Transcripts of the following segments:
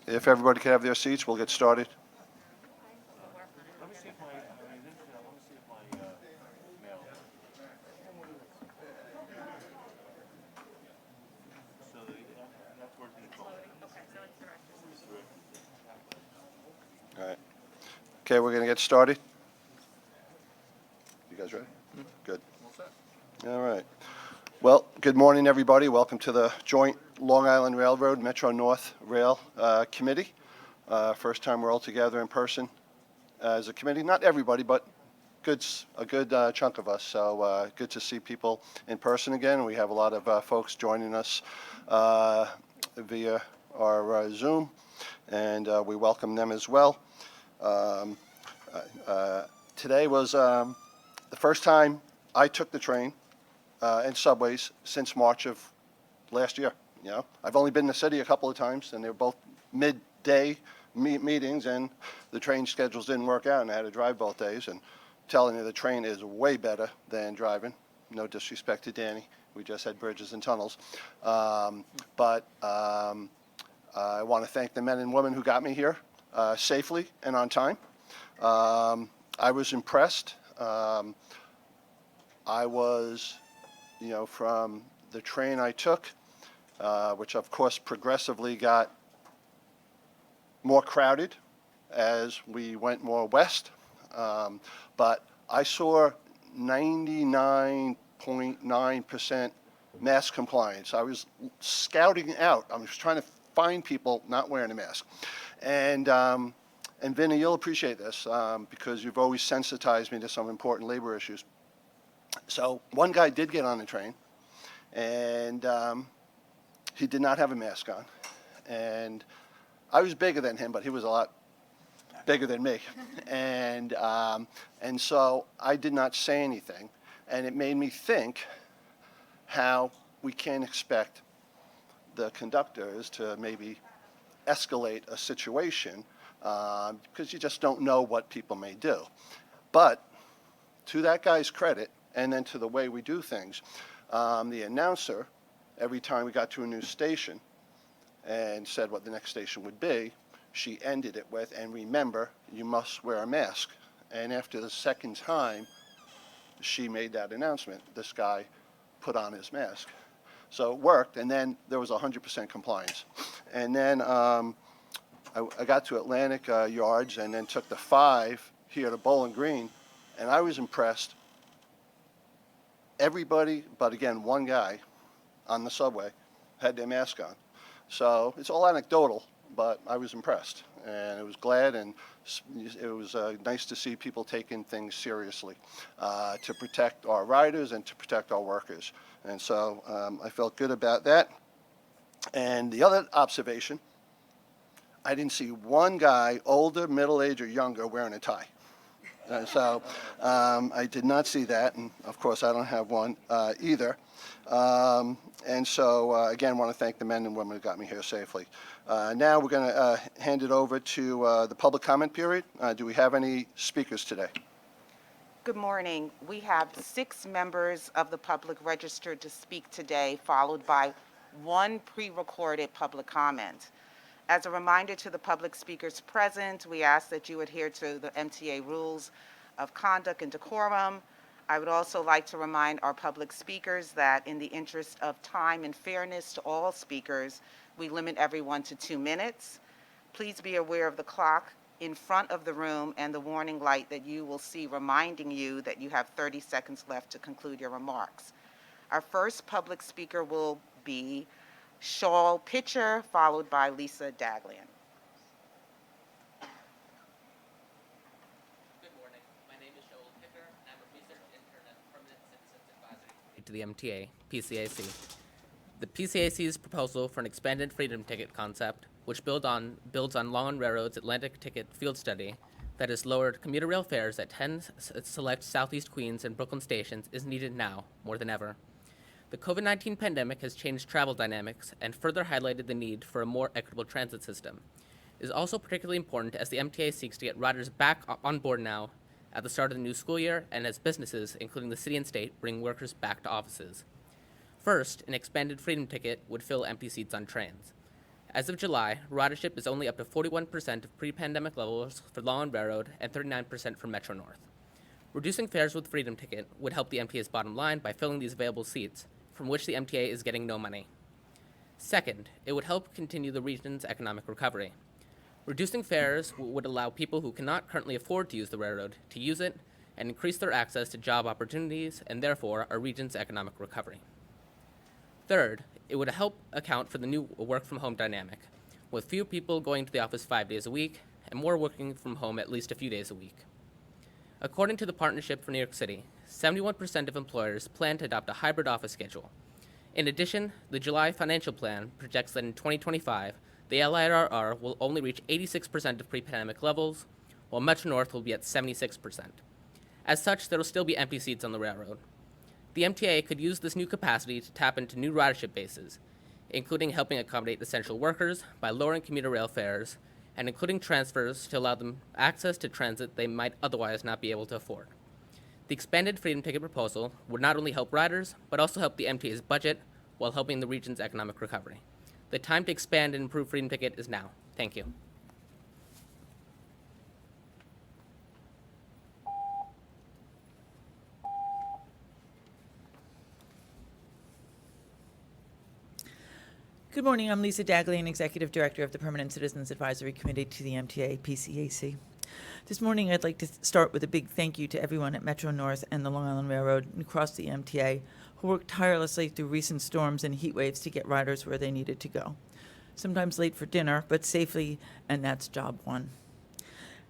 If everybody could have their seats, we'll get started. Let me see if my, let me see if my, mail. So that's where it's gonna go. All right. Okay, we're going to get started. You guys ready? Good. All right. Well, good morning, everybody. Welcome to the joint Long Island Railroad Metro North Rail Committee. First time we're all together in person as a committee. Not everybody, but a good chunk of us. So good to see people in person again. We have a lot of folks joining us via our Zoom, and we welcome them as well. Today was the first time I took the train and subways since March of last year. You know, I've only been in the city a couple of times, and they were both midday meetings, and the train schedules didn't work out, and I had to drive both days. And telling you, the train is way better than driving. No disrespect to Danny, we just had bridges and tunnels. But I want to thank the men and women who got me here safely and on time. I was impressed. I was, from the train I took, which of course progressively got more crowded as we went more west. But I saw 99.9% mask compliance. I was scouting out. I was trying to find people not wearing a mask. And Vinny, you'll appreciate this because you've always sensitized me to some important labor issues. So one guy did get on the train, and he did not have a mask on. And I was bigger than him, but he was a lot bigger than me. And so I did not say anything. And it made me think how we can't expect the conductors to maybe escalate a situation because you just don't know what people may do. But to that guy's credit, and then to the way we do things, the announcer, every time we got to a new station and said what the next station would be, she ended it with, and remember, you must wear a mask. And after the second time she made that announcement, this guy put on his mask. So it worked, and then there was 100% compliance. And then I got to Atlantic Yards and then took the 5 here to Bowling Green, and I was impressed. Everybody, but again, one guy on the subway had their mask on. So it's all anecdotal, but I was impressed, and I was glad, and it was nice to see people taking things seriously to protect our riders and to protect our workers. And so I felt good about that. And the other observation, I didn't see one guy, older, middle-aged, or younger, wearing a tie. So I did not see that, and of course I don't have one either. And so again, want to thank the men and women who got me here safely. Now we're going to hand it over to the public comment period. Do we have any speakers today? Good morning. We have 6 members of the public registered to speak today, followed by 1 pre-recorded public comment. As a reminder to the public speakers present, we ask that you adhere to the MTA rules of conduct and decorum. I would also like to remind our public speakers that in the interest of time and fairness to all speakers, we limit everyone to 2 minutes. Please be aware of the clock in front of the room and the warning light that you will see reminding you that you have 30 seconds left to conclude your remarks. Our first public speaker will be Shawl Pitcher, followed by Lisa Daglian. Good morning. My name is Shawl Pitcher, and I'm a research intern at Permanent Citizens Advisory to the MTA, PCAC. The PCAC's proposal for an expanded freedom ticket concept, which builds on Long Island Railroad's Atlantic Ticket Field Study, that has lowered commuter rail fares at 10 select Southeast Queens and Brooklyn stations, is needed now more than ever. The COVID-19 pandemic has changed travel dynamics and further highlighted the need for a more equitable transit system. It is also particularly important as the MTA seeks to get riders back on board now at the start of the new school year and as businesses, including the city and state, bring workers back to offices. First, an expanded freedom ticket would fill empty seats on trains. As of July, ridership is only up to 41% of pre-pandemic levels for Long Island Railroad and 39% for Metro North. Reducing fares with Freedom Ticket would help the MTA's bottom line by filling these available seats, from which the MTA is getting no money. Second, it would help continue the region's economic recovery. Reducing fares would allow people who cannot currently afford to use the railroad to use it and increase their access to job opportunities and therefore our region's economic recovery. Third, it would help account for the new work-from-home dynamic, with few people going to the office 5 days a week and more working from home at least a few days a week. According to the Partnership for New York City, 71% of employers plan to adopt a hybrid office schedule. In addition, the July financial plan projects that in 2025, the LIRR will only reach 86% of pre-pandemic levels, while Metro North will be at 76%. As such, there will still be empty seats on the railroad. The MTA could use this new capacity to tap into new ridership bases, including helping accommodate essential workers by lowering commuter rail fares and including transfers to allow them access to transit they might otherwise not be able to afford. The expanded Freedom Ticket proposal would not only help riders, but also help the MTA's budget while helping the region's economic recovery. The time to expand and improve Freedom Ticket is now. Thank you. Good morning. I'm Lisa Daglian, Executive Director of the Permanent Citizens Advisory Committee to the MTA PCAC. This morning, I'd like to start with a big thank you to everyone at Metro North and the Long Island Railroad and across the MTA who worked tirelessly through recent storms and heat waves to get riders where they needed to go. Sometimes late for dinner, but safely, and that's job one.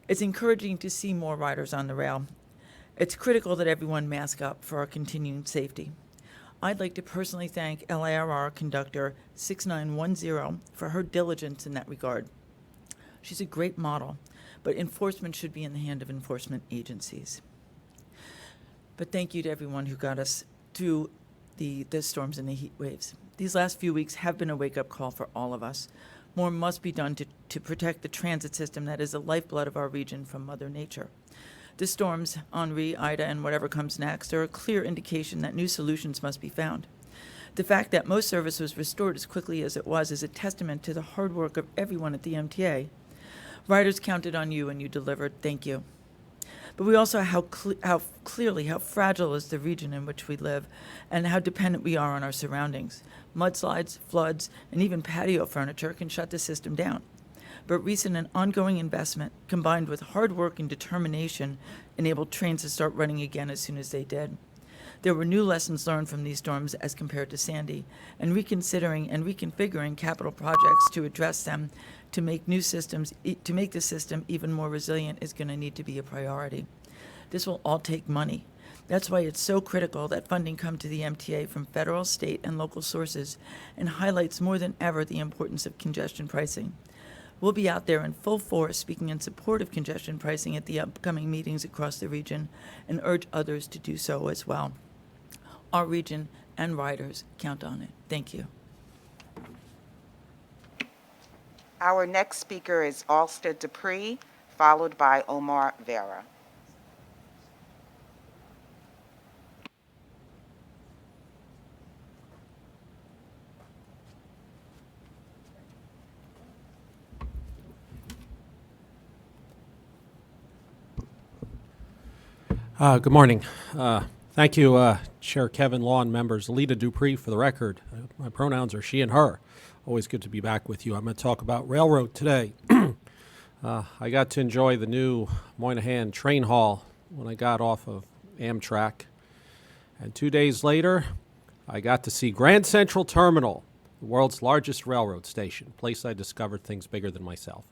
It's encouraging to see more riders on the rail. It's critical that everyone mask up for our continuing safety. I'd like to personally thank LIRR conductor 6910 for her diligence in that regard. She's a great model, but enforcement should be in the hand of enforcement agencies. But thank you to everyone who got us through the storms and the heat waves. These last few weeks have been a wake-up call for all of us. More must be done to protect the transit system that is the lifeblood of our region from Mother Nature. The storms, Henri, Ida, and whatever comes next, are a clear indication that new solutions must be found. The fact that most service was restored as quickly as it was is a testament to the hard work of everyone at the MTA. Riders counted on you and you delivered. Thank you. But we also how fragile is the region in which we live and how dependent we are on our surroundings. Mudslides, floods, and even patio furniture can shut the system down. But recent and ongoing investment, combined with hard work and determination, enabled trains to start running again as soon as they did. There were new lessons learned from these storms as compared to Sandy, and reconsidering and reconfiguring capital projects to address them to make the system even more resilient is going to need to be a priority. This will all take money. That's why it's so critical that funding come to the MTA from federal, state, and local sources and highlights more than ever the importance of congestion pricing. We'll be out there in full force speaking in support of congestion pricing at the upcoming meetings across the region and urge others to do so as well. Our region and riders count on it. Thank you. Our next speaker is Alster Dupree, followed by Omar Vera. Good morning. Thank you, Chair Kevin, Law, and members. Alita Dupree, for the record. My pronouns are she and her. Always good to be back with you. I'm going to talk about railroad today. I got to enjoy the new Moynihan train hall when I got off of Amtrak. And 2 days later, I got to see Grand Central Terminal, the world's largest railroad station, a place I discovered things bigger than myself.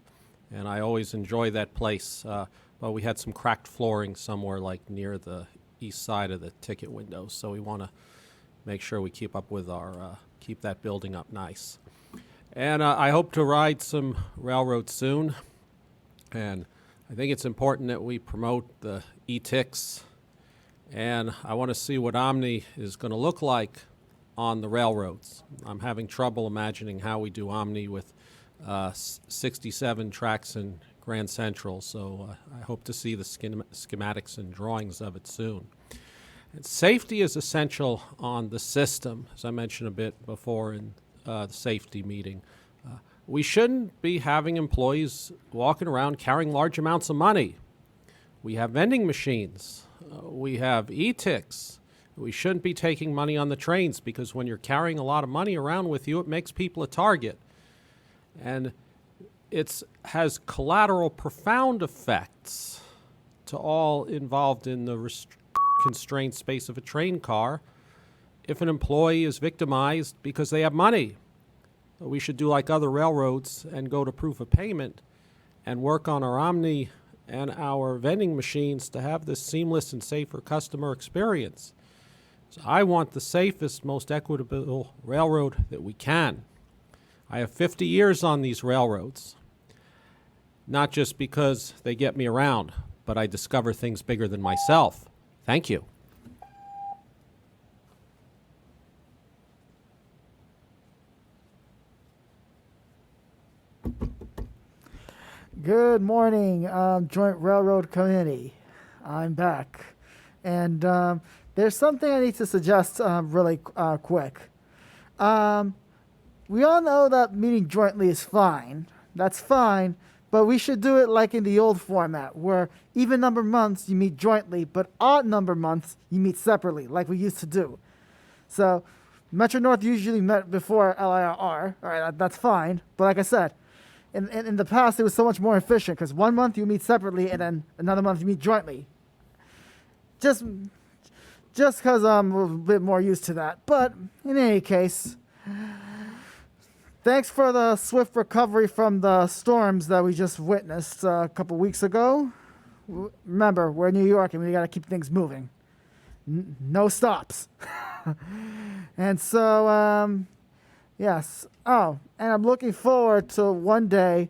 And I always enjoy that place. But we had some cracked flooring somewhere like near the east side of the ticket windows, so we want to make sure we keep up with our keep that building up nice. And I hope to ride some railroad soon, and I think it's important that we promote the e-tics, and I want to see what Omni is going to look like on the railroads. I'm having trouble imagining how we do Omni with 67 tracks in Grand Central, so I hope to see the schematics and drawings of it soon. And safety is essential on the system, as I mentioned a bit before in the safety meeting. We shouldn't be having employees walking around carrying large amounts of money. We have vending machines. We have e-tics. We shouldn't be taking money on the trains because when you're carrying a lot of money around with you, it makes people a target. And it has collateral profound effects to all involved in the constrained space of a train car if an employee is victimized because they have money. We should do like other railroads and go to proof of payment and work on our Omni and our vending machines to have this seamless and safer customer experience. So I want the safest, most equitable railroad that we can. I have 50 years on these railroads, not just because they get me around, but I discover things bigger than myself. Thank you. Good morning, Joint Railroad Committee. I'm back. And there's something I need to suggest really quick. We all know that meeting jointly is fine. That's fine, but we should do it like in the old format, where even number months you meet jointly, but odd number months you meet separately, like we used to do. So Metro North usually met before LIRR. All right, that's fine. But like I said, in the past, it was so much more efficient because 1 month you meet separately and then another month you meet jointly. Just because I'm a little bit more used to that. But in any case, thanks for the swift recovery from the storms that we just witnessed a couple weeks ago. Remember, we're in New York and we got to keep things moving. No stops. And so, yes. Oh, and I'm looking forward to one day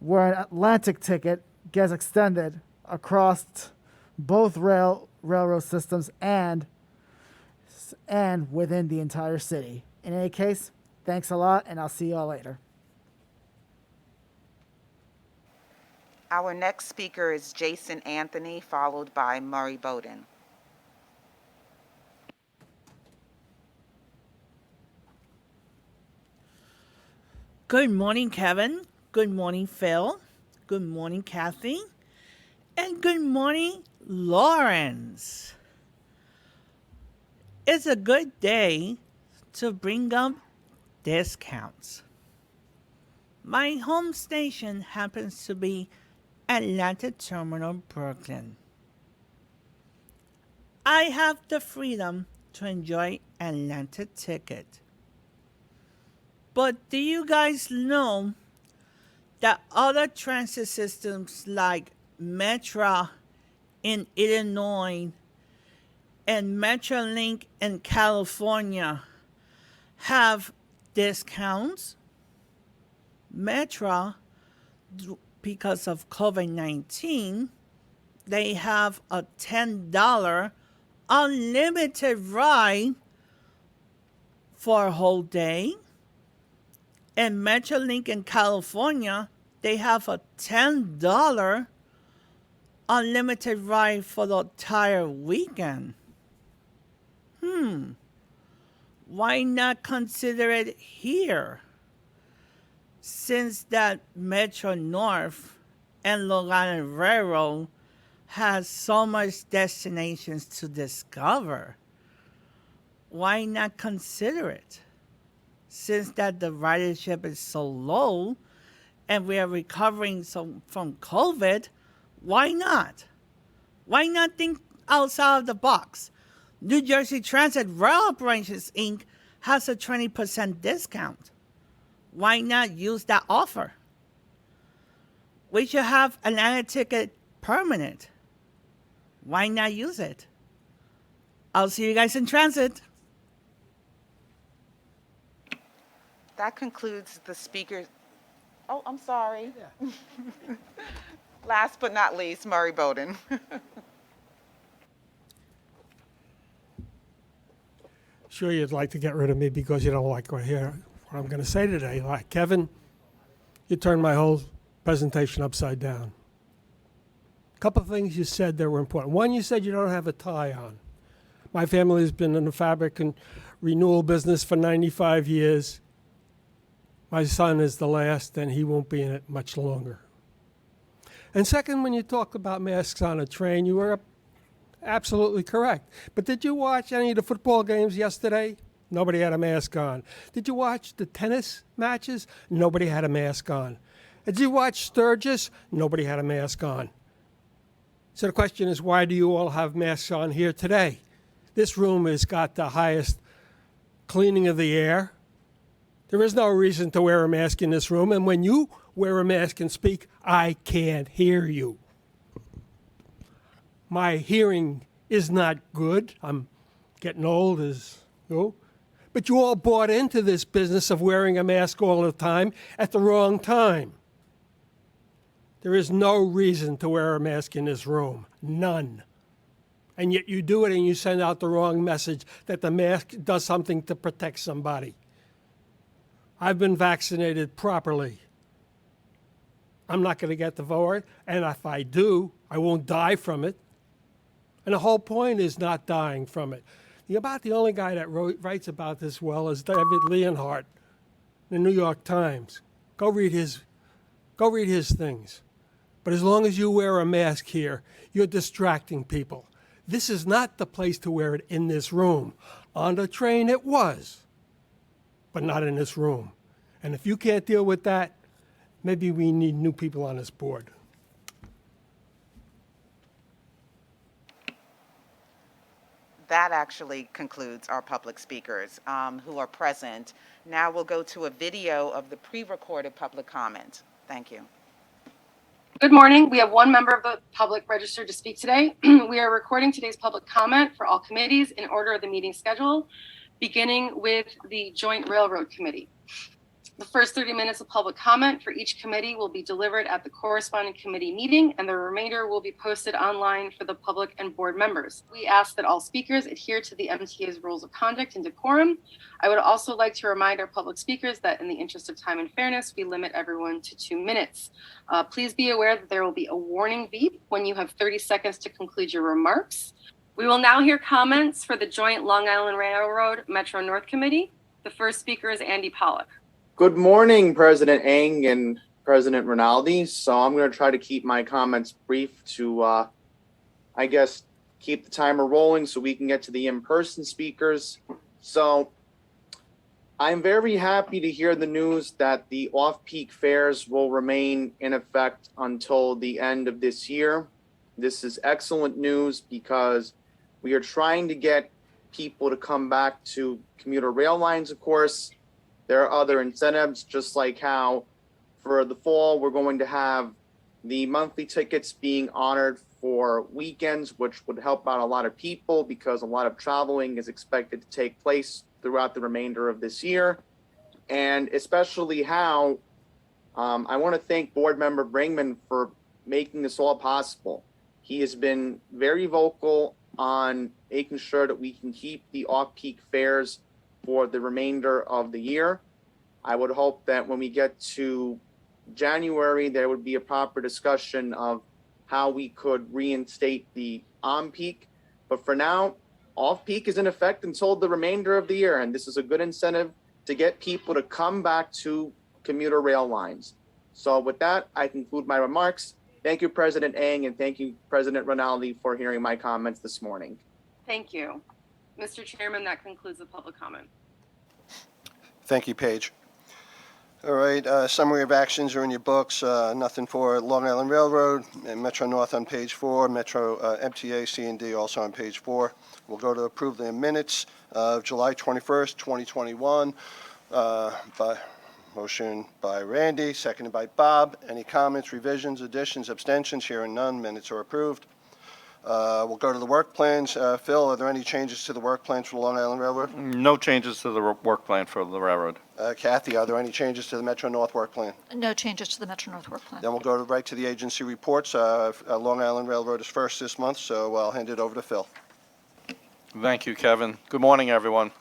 where an Atlantic ticket gets extended across both railroad systems and within the entire city. In any case, thanks a lot, and I'll see you all later. Our next speaker is Jason Anthony, followed by Murray Bowden. Good morning, Kevin. Good morning, Phil. Good morning, Kathy. And good morning, Lawrence. It's a good day to bring up discounts. My home station happens to be Atlanta Terminal, Brooklyn. I have the freedom to enjoy Atlanta ticket. But do you guys know that other transit systems like Metra in Illinois and Metrolink in California have discounts? Metra, because of COVID-19, they have a $10 unlimited ride for a whole day. And Metrolink in California, they have a $10 unlimited ride for the entire weekend. Why not consider it here? Since that Metro North and Long Island Railroad has so much destinations to discover, why not consider it? Since that the ridership is so low and we are recovering from COVID, why not? Why not think outside of the box? New Jersey Transit Rail Operations, Inc. has a 20% discount. Why not use that offer? We should have an Atlanta ticket permanent. Why not use it? I'll see you guys in transit. That concludes the speakers. Oh, I'm sorry. Yeah. Last but not least, Murray Bowden. Sure, you'd like to get rid of me because you don't like what I'm going to say today. Like, Kevin, you turned my whole presentation upside down. A couple of things you said that were important. One, you said you don't have a tie on. My family has been in the fabric and renewal business for 95 years. My son is the last, and he won't be in it much longer. And second, when you talk about masks on a train, you were absolutely correct. But did you watch any of the football games yesterday? Nobody had a mask on. Did you watch the tennis matches? Nobody had a mask on. Did you watch Sturgis? Nobody had a mask on. So the question is, why do you all have masks on here today? This room has got the highest cleaning of the air. There is no reason to wear a mask in this room, and when you wear a mask and speak, I can't hear you. My hearing is not good. I'm getting old as you. But you all bought into this business of wearing a mask all the time at the wrong time. There is no reason to wear a mask in this room. None. And yet you do it and you send out the wrong message that the mask does something to protect somebody. I've been vaccinated properly. I'm not going to get the virus, and if I do, I won't die from it. And the whole point is not dying from it. About the only guy that writes about this well is David Leonhardt, the New York Times. Go read his things. But as long as you wear a mask here, you're distracting people. This is not the place to wear it in this room. On the train it was, but not in this room. And if you can't deal with that, maybe we need new people on this board. That actually concludes our public speakers who are present. Now we'll go to a video of the pre-recorded public comment. Thank you. Good morning. We have one member of the public registered to speak today. We are recording today's public comment for all committees in order of the meeting schedule, beginning with the Joint Railroad Committee. The first 30 minutes of public comment for each committee will be delivered at the corresponding committee meeting, and the remainder will be posted online for the public and board members. We ask that all speakers adhere to the MTA's rules of conduct and decorum. I would also like to remind our public speakers that in the interest of time and fairness, we limit everyone to 2 minutes. Please be aware that there will be a warning beep when you have 30 seconds to conclude your remarks. We will now hear comments for the Joint Long Island Railroad Metro North Committee. The first speaker is Andy Pollock. Good morning, President Eng and President Rinaldi. So I'm going to try to keep my comments brief to, I guess, keep the timer rolling so we can get to the in-person speakers. So I'm very happy to hear the news that the off-peak fares will remain in effect until the end of this year. This is excellent news because we are trying to get people to come back to commuter rail lines, of course. There are other incentives, just like how for the fall, we're going to have the monthly tickets being honored for weekends, which would help out a lot of people because a lot of traveling is expected to take place throughout the remainder of this year. And especially how I want to thank Board Member Bringman for making this all possible. He has been very vocal on making sure that we can keep the off-peak fares for the remainder of the year. I would hope that when we get to January, there would be a proper discussion of how we could reinstate the on-peak. But for now, off-peak is in effect until the remainder of the year, and this is a good incentive to get people to come back to commuter rail lines. So with that, I conclude my remarks. Thank you, President Eng, and thank you, President Rinaldi, for hearing my comments this morning. Thank you. Mr. Chairman, that concludes the public comment. Thank you, Paige. All right, summary of actions are in your books. Nothing for Long Island Railroad and Metro North on page 4, Metro MTA, C&D also on page 4. We'll go to approve the minutes of July 21st, 2021. By motion by Randy, seconded by Bob. Any comments, revisions, additions, abstentions? Hearing none, minutes are approved. We'll go to the work plans. Phil, are there any changes to the work plans for the Long Island Railroad? No changes to the work plan for the railroad. Kathy, are there any changes to the Metro North work plan? No changes to the Metro North work plan. Then we'll go right to the agency reports. Long Island Railroad is first this month, so I'll hand it over to Phil. Thank you, Kevin. Good morning, everyone.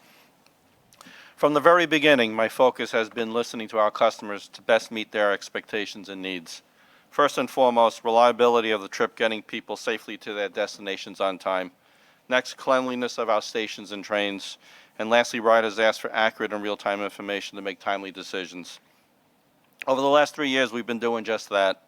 From the very beginning, my focus has been listening to our customers to best meet their expectations and needs. First and foremost, reliability of the trip, getting people safely to their destinations on time. Next, cleanliness of our stations and trains. And lastly, riders ask for accurate and real-time information to make timely decisions. Over the last 3 years, we've been doing just that.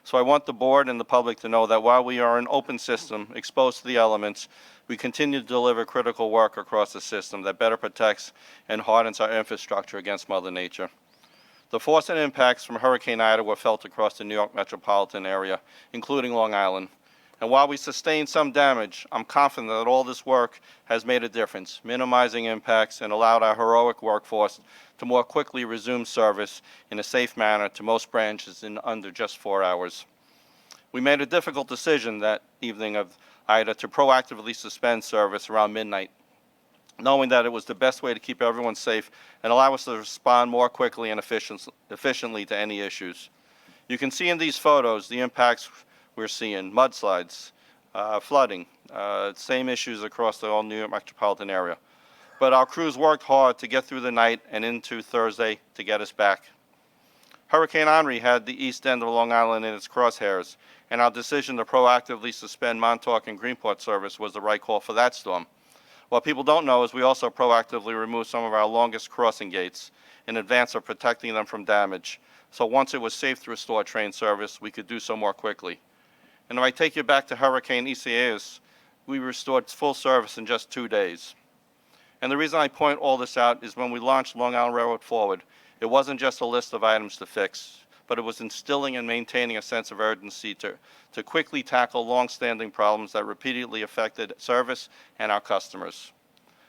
So I want the board and the public to know that while we are an open system, exposed to the elements, we continue to deliver critical work across the system that better protects and hardens our infrastructure against Mother Nature. The force and impacts from Hurricane Ida were felt across the New York metropolitan area, including Long Island. And while we sustained some damage, I'm confident that all this work has made a difference, minimizing impacts and allowed our heroic workforce to more quickly resume service in a safe manner to most branches in under just 4 hours. We made a difficult decision that evening of Ida to proactively suspend service around midnight, knowing that it was the best way to keep everyone safe and allow us to respond more quickly and efficiently to any issues. You can see in these photos the impacts we're seeing: mudslides, flooding, same issues across the whole New York metropolitan area. But our crews worked hard to get through the night and into Thursday to get us back. Hurricane Henri had the east end of Long Island in its crosshairs, and our decision to proactively suspend Montauk and Greenport service was the right call for that storm. What people don't know is we also proactively removed some of our longest crossing gates in advance of protecting them from damage. So once it was safe to restore train service, we could do so more quickly. And if I take you back to Hurricane Isaias, we restored full service in just 2 days. And the reason I point all this out is when we launched Long Island Railroad Forward, it wasn't just a list of items to fix, but it was instilling and maintaining a sense of urgency to quickly tackle long-standing problems that repeatedly affected service and our customers.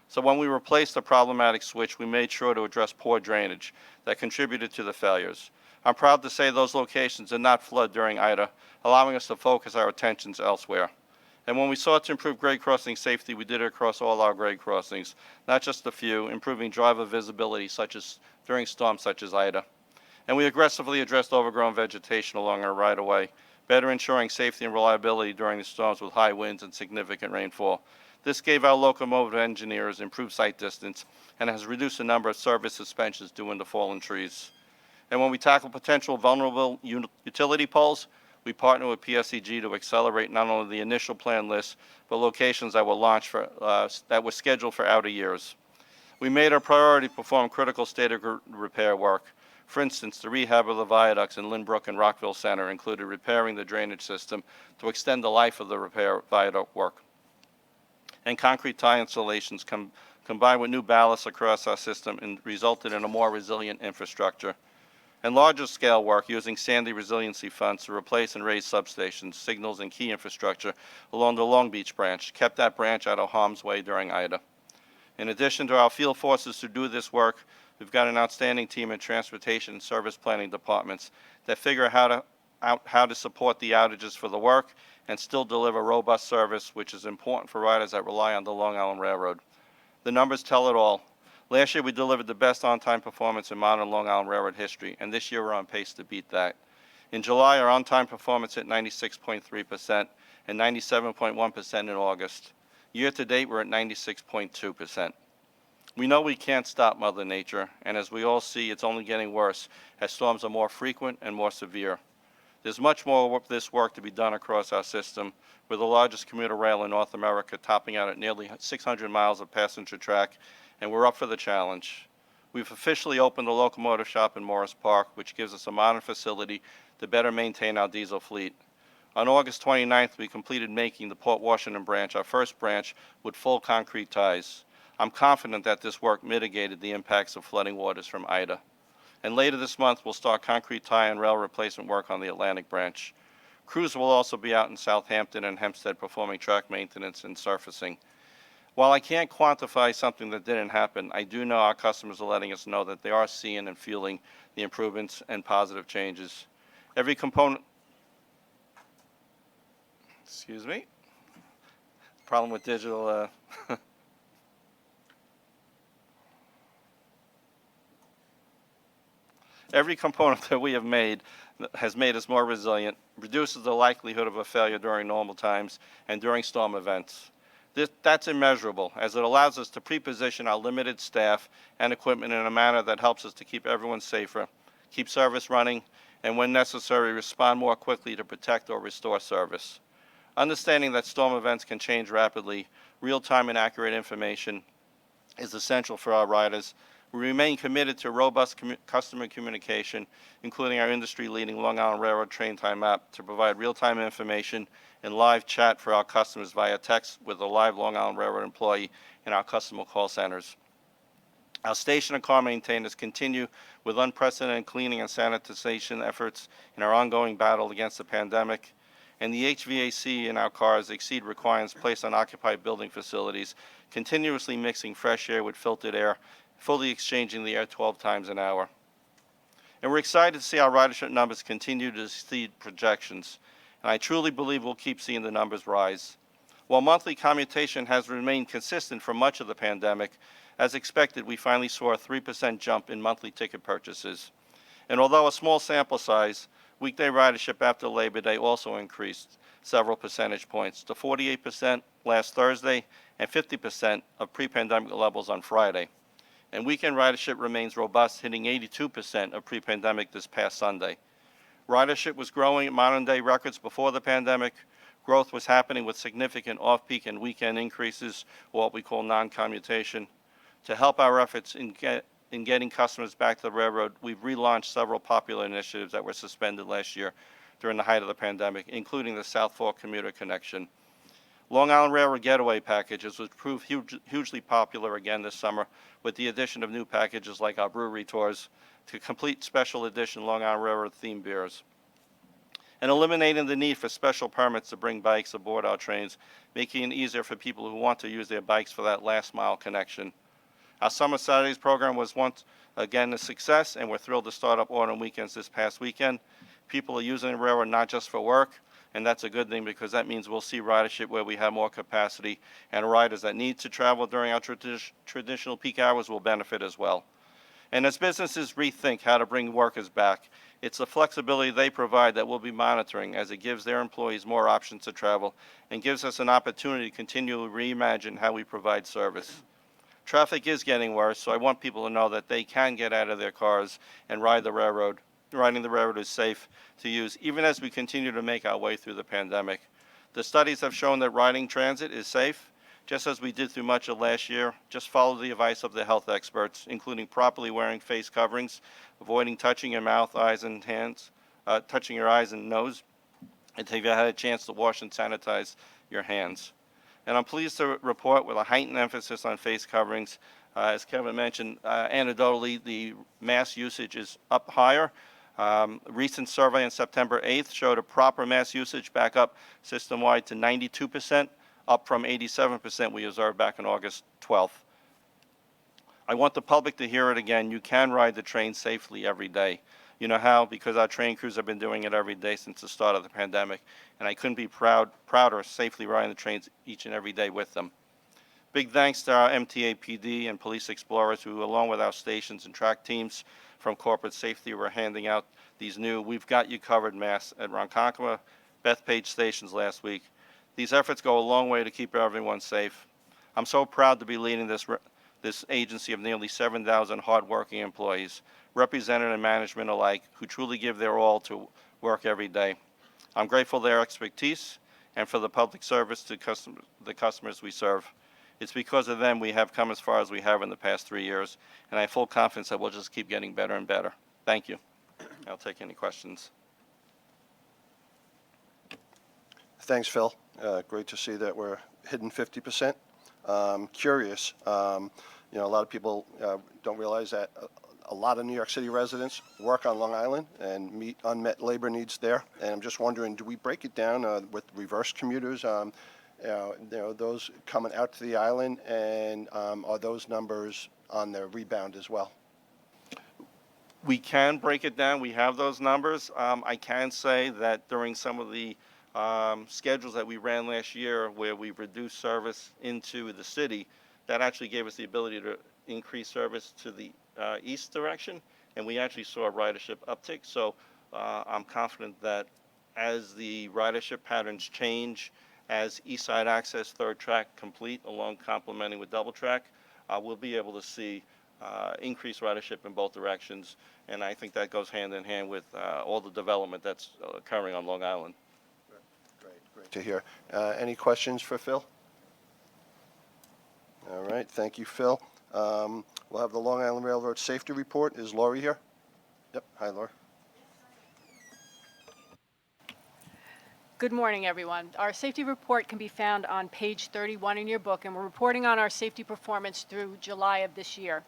So when we replaced the problematic switch, we made sure to address poor drainage that contributed to the failures. I'm proud to say those locations did not flood during Ida, allowing us to focus our attentions elsewhere. And when we sought to improve grade crossing safety, we did it across all our grade crossings, not just a few, improving driver visibility during storms such as Ida. And we aggressively addressed overgrown vegetation along our right-of-way, better ensuring safety and reliability during the storms with high winds and significant rainfall. This gave our locomotive engineers improved sight distance and has reduced the number of service suspensions due to fallen trees. And when we tackle potential vulnerable utility poles, we partner with PSEG to accelerate not only the initial plan list, but locations that were scheduled for outer years. We made a priority to perform critical state of repair work. For instance, the rehab of the viaducts in Lynbrook and Rockville Center included repairing the drainage system to extend the life of the repair viaduct work. And concrete tie installations combined with new ballasts across our system and resulted in a more resilient infrastructure. And larger scale work using Sandy resiliency funds to replace and raise substations, signals, and key infrastructure along the Long Beach branch kept that branch out of harm's way during Ida. In addition to our field forces to do this work, we've got an outstanding team in transportation and service planning departments that figure out how to support the outages for the work and still deliver robust service, which is important for riders that rely on the Long Island Railroad. The numbers tell it all. Last year, we delivered the best on-time performance in modern Long Island Railroad history, and this year we're on pace to beat that. In July, our on-time performance hit 96.3% and 97.1% in August. Year-to-date, we're at 96.2%. We know we can't stop Mother Nature, and as we all see, it's only getting worse as storms are more frequent and more severe. There's much more of this work to be done across our system, with the largest commuter rail in North America topping out at nearly 600 miles of passenger track, and we're up for the challenge. We've officially opened a locomotive shop in Morris Park, which gives us a modern facility to better maintain our diesel fleet. On August 29th, we completed making the Port Washington branch, our first branch, with full concrete ties. I'm confident that this work mitigated the impacts of flooding waters from Ida. And later this month, we'll start concrete tie and rail replacement work on the Atlantic branch. Crews will also be out in Southampton and Hempstead performing track maintenance and surfacing. While I can't quantify something that didn't happen, I do know our customers are letting us know that they are seeing and feeling the improvements and positive changes. Every component, excuse me, problem with digital, every component that we have made has made us more resilient, reduces the likelihood of a failure during normal times and during storm events. That's immeasurable, as it allows us to pre-position our limited staff and equipment in a manner that helps us to keep everyone safer, keep service running, and when necessary, respond more quickly to protect or restore service. Understanding that storm events can change rapidly, real-time and accurate information is essential for our riders, We remain committed to robust customer communication, including our industry-leading Long Island Railroad Train Time app to provide real-time information and live chat for our customers via text with a live Long Island Railroad employee in our customer call centers. Our station and car maintainers continue with unprecedented cleaning and sanitization efforts in our ongoing battle against the pandemic, and the HVAC in our cars exceed requirements placed on occupied building facilities, continuously mixing fresh air with filtered air, fully exchanging the air 12 times an hour. And we're excited to see our ridership numbers continue to exceed projections, and I truly believe we'll keep seeing the numbers rise. While monthly commutation has remained consistent for much of the pandemic, as expected, we finally saw a 3% jump in monthly ticket purchases. And although a small sample size, weekday ridership after Labor Day also increased several percentage points to 48% last Thursday and 50% of pre-pandemic levels on Friday. And weekend ridership remains robust, hitting 82% of pre-pandemic this past Sunday. Ridership was growing at modern-day records before the pandemic. Growth was happening with significant off-peak and weekend increases, or what we call non-commutation. To help our efforts in getting customers back to the railroad, we've relaunched several popular initiatives that were suspended last year during the height of the pandemic, including the South Fork Commuter Connection. Long Island Railroad Getaway packages, which proved hugely popular again this summer with the addition of new packages like our brewery tours to complete special edition Long Island Railroad themed beers. And eliminating the need for special permits to bring bikes aboard our trains, making it easier for people who want to use their bikes for that last mile connection. Our Summer Saturdays program was once again a success, and we're thrilled to start up autumn weekends this past weekend. People are using the railroad not just for work, and that's a good thing because that means we'll see ridership where we have more capacity, and riders that need to travel during our traditional peak hours will benefit as well. And as businesses rethink how to bring workers back, it's the flexibility they provide that we'll be monitoring, as it gives their employees more options to travel and gives us an opportunity to continually reimagine how we provide service. Traffic is getting worse, so I want people to know that they can get out of their cars and ride the railroad. Riding the railroad is safe to use, even as we continue to make our way through the pandemic. The studies have shown that riding transit is safe, just as we did through much of last year. Just follow the advice of the health experts, including properly wearing face coverings, avoiding touching your mouth, eyes, and hands, touching your eyes and nose, until you've had a chance to wash and sanitize your hands. And I'm pleased to report, with a heightened emphasis on face coverings, as Kevin mentioned, anecdotally, the mask usage is up higher. A recent survey on September 8th showed a proper mask usage back up system-wide to 92%, up from 87% we observed back on August 12th. I want the public to hear it again. You can ride the train safely every day. You know how? Because our train crews have been doing it every day since the start of the pandemic, and I couldn't be prouder safely riding the trains each and every day with them. Big thanks to our MTA PD and police explorers who, along with our stations and track teams from corporate safety, were handing out these new "We've Got You Covered" masks at Ronkonkoma, Bethpage stations last week. These efforts go a long way to keep everyone safe. I'm so proud to be leading this agency of nearly 7,000 hardworking employees, represented and management alike, who truly give their all to work every day. I'm grateful for their expertise and for the public service to the customers we serve. It's because of them we have come as far as we have in the past 3 years, and I have full confidence that we'll just keep getting better and better. Thank you. I'll take any questions. Thanks, Phil. Great to see that we're hitting 50%. Curious, a lot of people don't realize that a lot of New York City residents work on Long Island and meet unmet labor needs there. And I'm just wondering, do we break it down with reverse commuters, those coming out to the island, and are those numbers on the rebound as well? We can break it down. We have those numbers. I can say that during some of the schedules that we ran last year, where we reduced service into the city, that actually gave us the ability to increase service to the east direction, and we actually saw a ridership uptick. So I'm confident that as the ridership patterns change, as East Side Access third track complete, along complementing with double track, we'll be able to see increased ridership in both directions, and I think that goes hand in hand with all the development that's occurring on Long Island. Great to hear. Any questions for Phil? All right, thank you, Phil. We'll have the Long Island Railroad Safety Report. Is Lori here? Yep. Hi, Lori. Good morning, everyone. Our safety report can be found on page 31 in your book, and we're reporting on our safety performance through July of this year.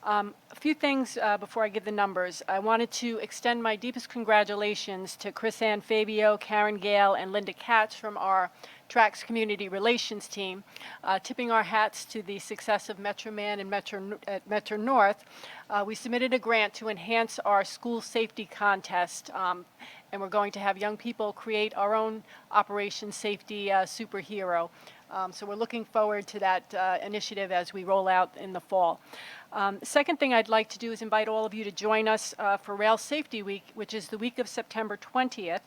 A few things before I give the numbers. I wanted to extend my deepest congratulations to Chris Ann Fabio, Karen Gale, and Linda Katz from our TRAX Community Relations team, tipping our hats to the success of MetroMan and Metro North. We submitted a grant to enhance our school safety contest, and we're going to have young people create our own Operation Safety superhero. So we're looking forward to that initiative as we roll out in the fall. Second thing I'd like to do is invite all of you to join us for Rail Safety Week, which is the week of September 20th.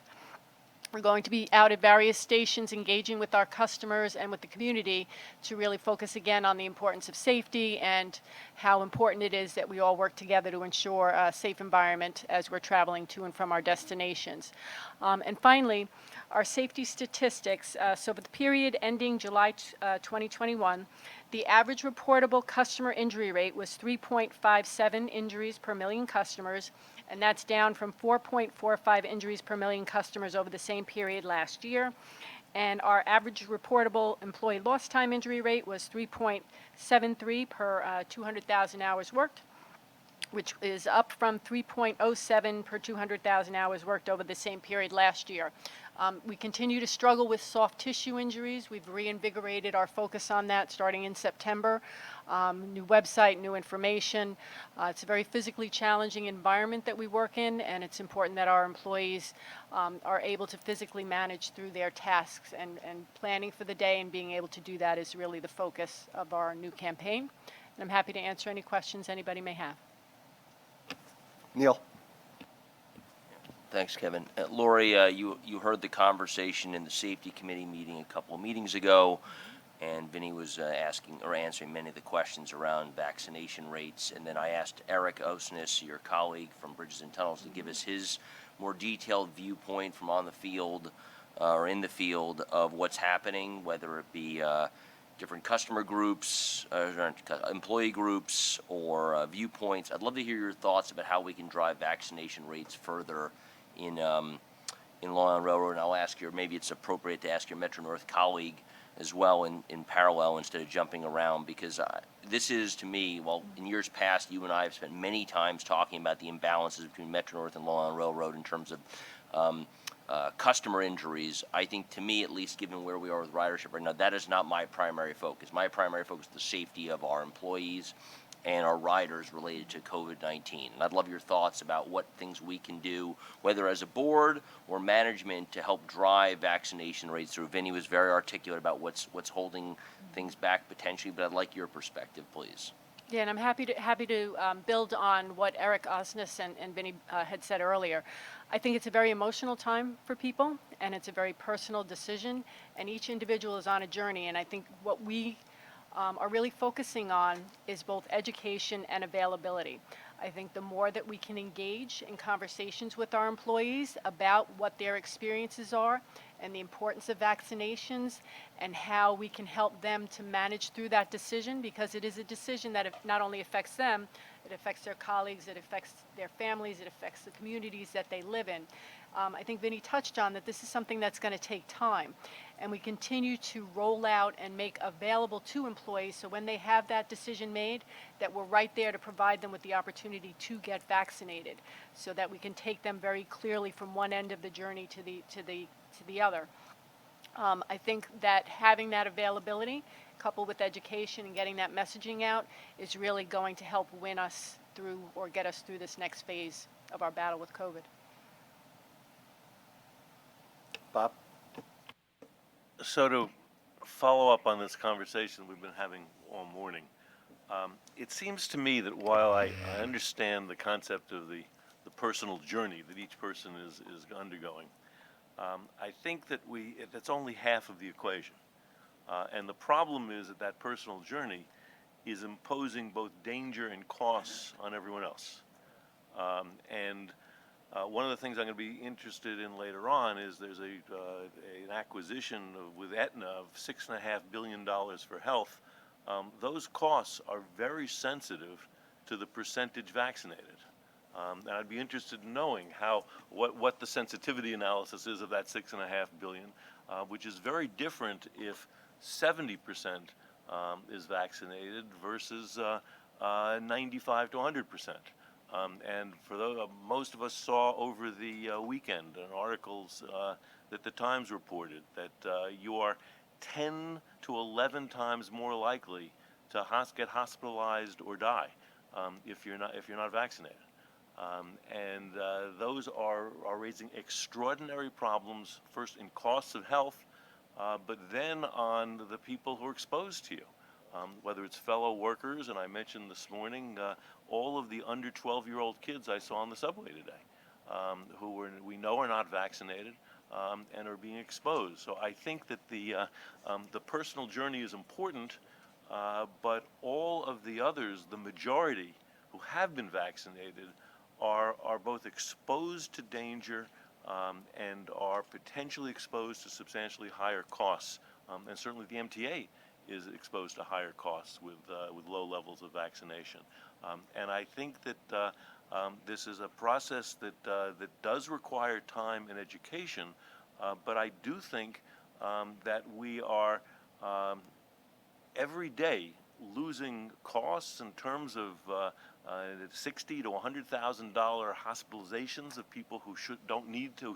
We're going to be out at various stations engaging with our customers and with the community to really focus again on the importance of safety and how important it is that we all work together to ensure a safe environment as we're traveling to and from our destinations. And finally, our safety statistics. So for the period ending July 2021, the average reportable customer injury rate was 3.57 injuries per million customers, and that's down from 4.45 injuries per million customers over the same period last year. And our average reportable employee lost time injury rate was 3.73 per 200,000 hours worked, which is up from 3.07 per 200,000 hours worked over the same period last year. We continue to struggle with soft tissue injuries. We've reinvigorated our focus on that starting in September. New website, new information. It's a very physically challenging environment that we work in, and it's important that our employees are able to physically manage through their tasks, and planning for the day and being able to do that is really the focus of our new campaign. And I'm happy to answer any questions anybody may have. Neil. Thanks, Kevin. Lori, you heard the conversation in the safety committee meeting a couple of meetings ago, and Vinny was asking or answering many of the questions around vaccination rates. And then I asked Eric Osnes, your colleague from Bridges and Tunnels, to give us his more detailed viewpoint from on the field or in the field of what's happening, whether it be different customer groups, employee groups, or viewpoints. I'd love to hear your thoughts about how we can drive vaccination rates further in Long Island Railroad, and I'll ask maybe it's appropriate to ask your Metro North colleague as well in parallel instead of jumping around, because this is, to me, well, in years past, you and I have spent many times talking about the imbalances between Metro North and Long Island Railroad in terms of customer injuries. I think, to me, at least, given where we are with ridership right now, that is not my primary focus. My primary focus is the safety of our employees and our riders related to COVID-19. And I'd love your thoughts about what things we can do, whether as a board or management, to help drive vaccination rates through. Vinny was very articulate about what's holding things back potentially, but I'd like your perspective, please. Yeah, and I'm happy to build on what Eric Osnes and Vinny had said earlier. I think it's a very emotional time for people, and it's a very personal decision, and each individual is on a journey. And I think what we are really focusing on is both education and availability. I think the more that we can engage in conversations with our employees about what their experiences are and the importance of vaccinations and how we can help them to manage through that decision, because it is a decision that not only affects them, it affects their colleagues, it affects their families, it affects the communities that they live in. I think Vinny touched on that this is something that's going to take time, and we continue to roll out and make available to employees, so when they have that decision made, that we're right there to provide them with the opportunity to get vaccinated, so that we can take them very clearly from one end of the journey to the other. I think that having that availability, coupled with education and getting that messaging out, is really going to help win us through or get us through this next phase of our battle with COVID. Bob? So to follow up on this conversation we've been having all morning, it seems to me that while I understand the concept of the personal journey that each person is undergoing, I think that that's only half of the equation. And the problem is that personal journey is imposing both danger and costs on everyone else. One of the things I'm going to be interested in later on is there's an acquisition with Aetna of $6.5 billion for health. Those costs are very sensitive to the percentage vaccinated. And I'd be interested in knowing what the sensitivity analysis is of that 6.5 billion, which is very different if 70% is vaccinated versus 95 to 100%. And for those, most of us saw over the weekend in articles that the Times reported that you are 10 to 11 times more likely to get hospitalized or die if you're not vaccinated. And those are raising extraordinary problems, first in costs of health, but then on the people who are exposed to you, whether it's fellow workers, and I mentioned this morning all of the under 12-year-old kids I saw on the subway today, who we know are not vaccinated and are being exposed. So I think that the personal journey is important, but all of the others, the majority who have been vaccinated, are both exposed to danger and are potentially exposed to substantially higher costs. And certainly the MTA is exposed to higher costs with low levels of vaccination. And I think that this is a process that does require time and education, but I do think that we are every day losing costs in terms of $60,000 to $100,000 hospitalizations of people who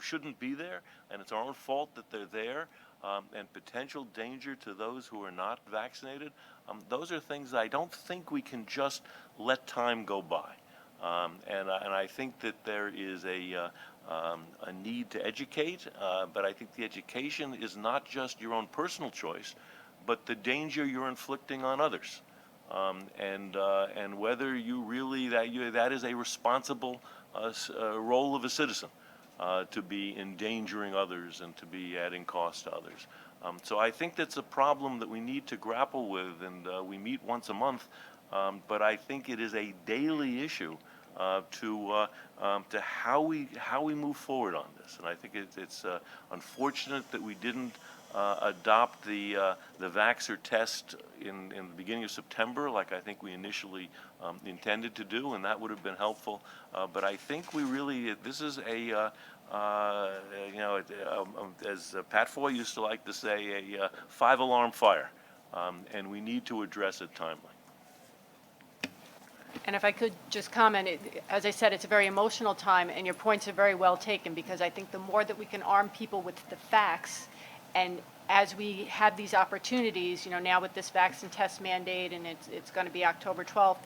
shouldn't be there, and it's our own fault that they're there, and potential danger to those who are not vaccinated. Those are things I don't think we can just let time go by. And I think that there is a need to educate, but I think the education is not just your own personal choice, but the danger you're inflicting on others. And whether you really, that is a responsible role of a citizen, to be endangering others and to be adding cost to others. So I think that's a problem that we need to grapple with, and we meet once a month, but I think it is a daily issue to how we move forward on this. And I think it's unfortunate that we didn't adopt the Vaxxer test in the beginning of September, like I think we initially intended to do, and that would have been helpful. But I think we really, this is a, as Pat Foy used to like to say, a 5-alarm fire, and we need to address it timely. And if I could just comment, as I said, it's a very emotional time, and your points are very well taken, because I think the more that we can arm people with the facts, and as we have these opportunities, now with this vaccine test mandate, and it's going to be October 12th,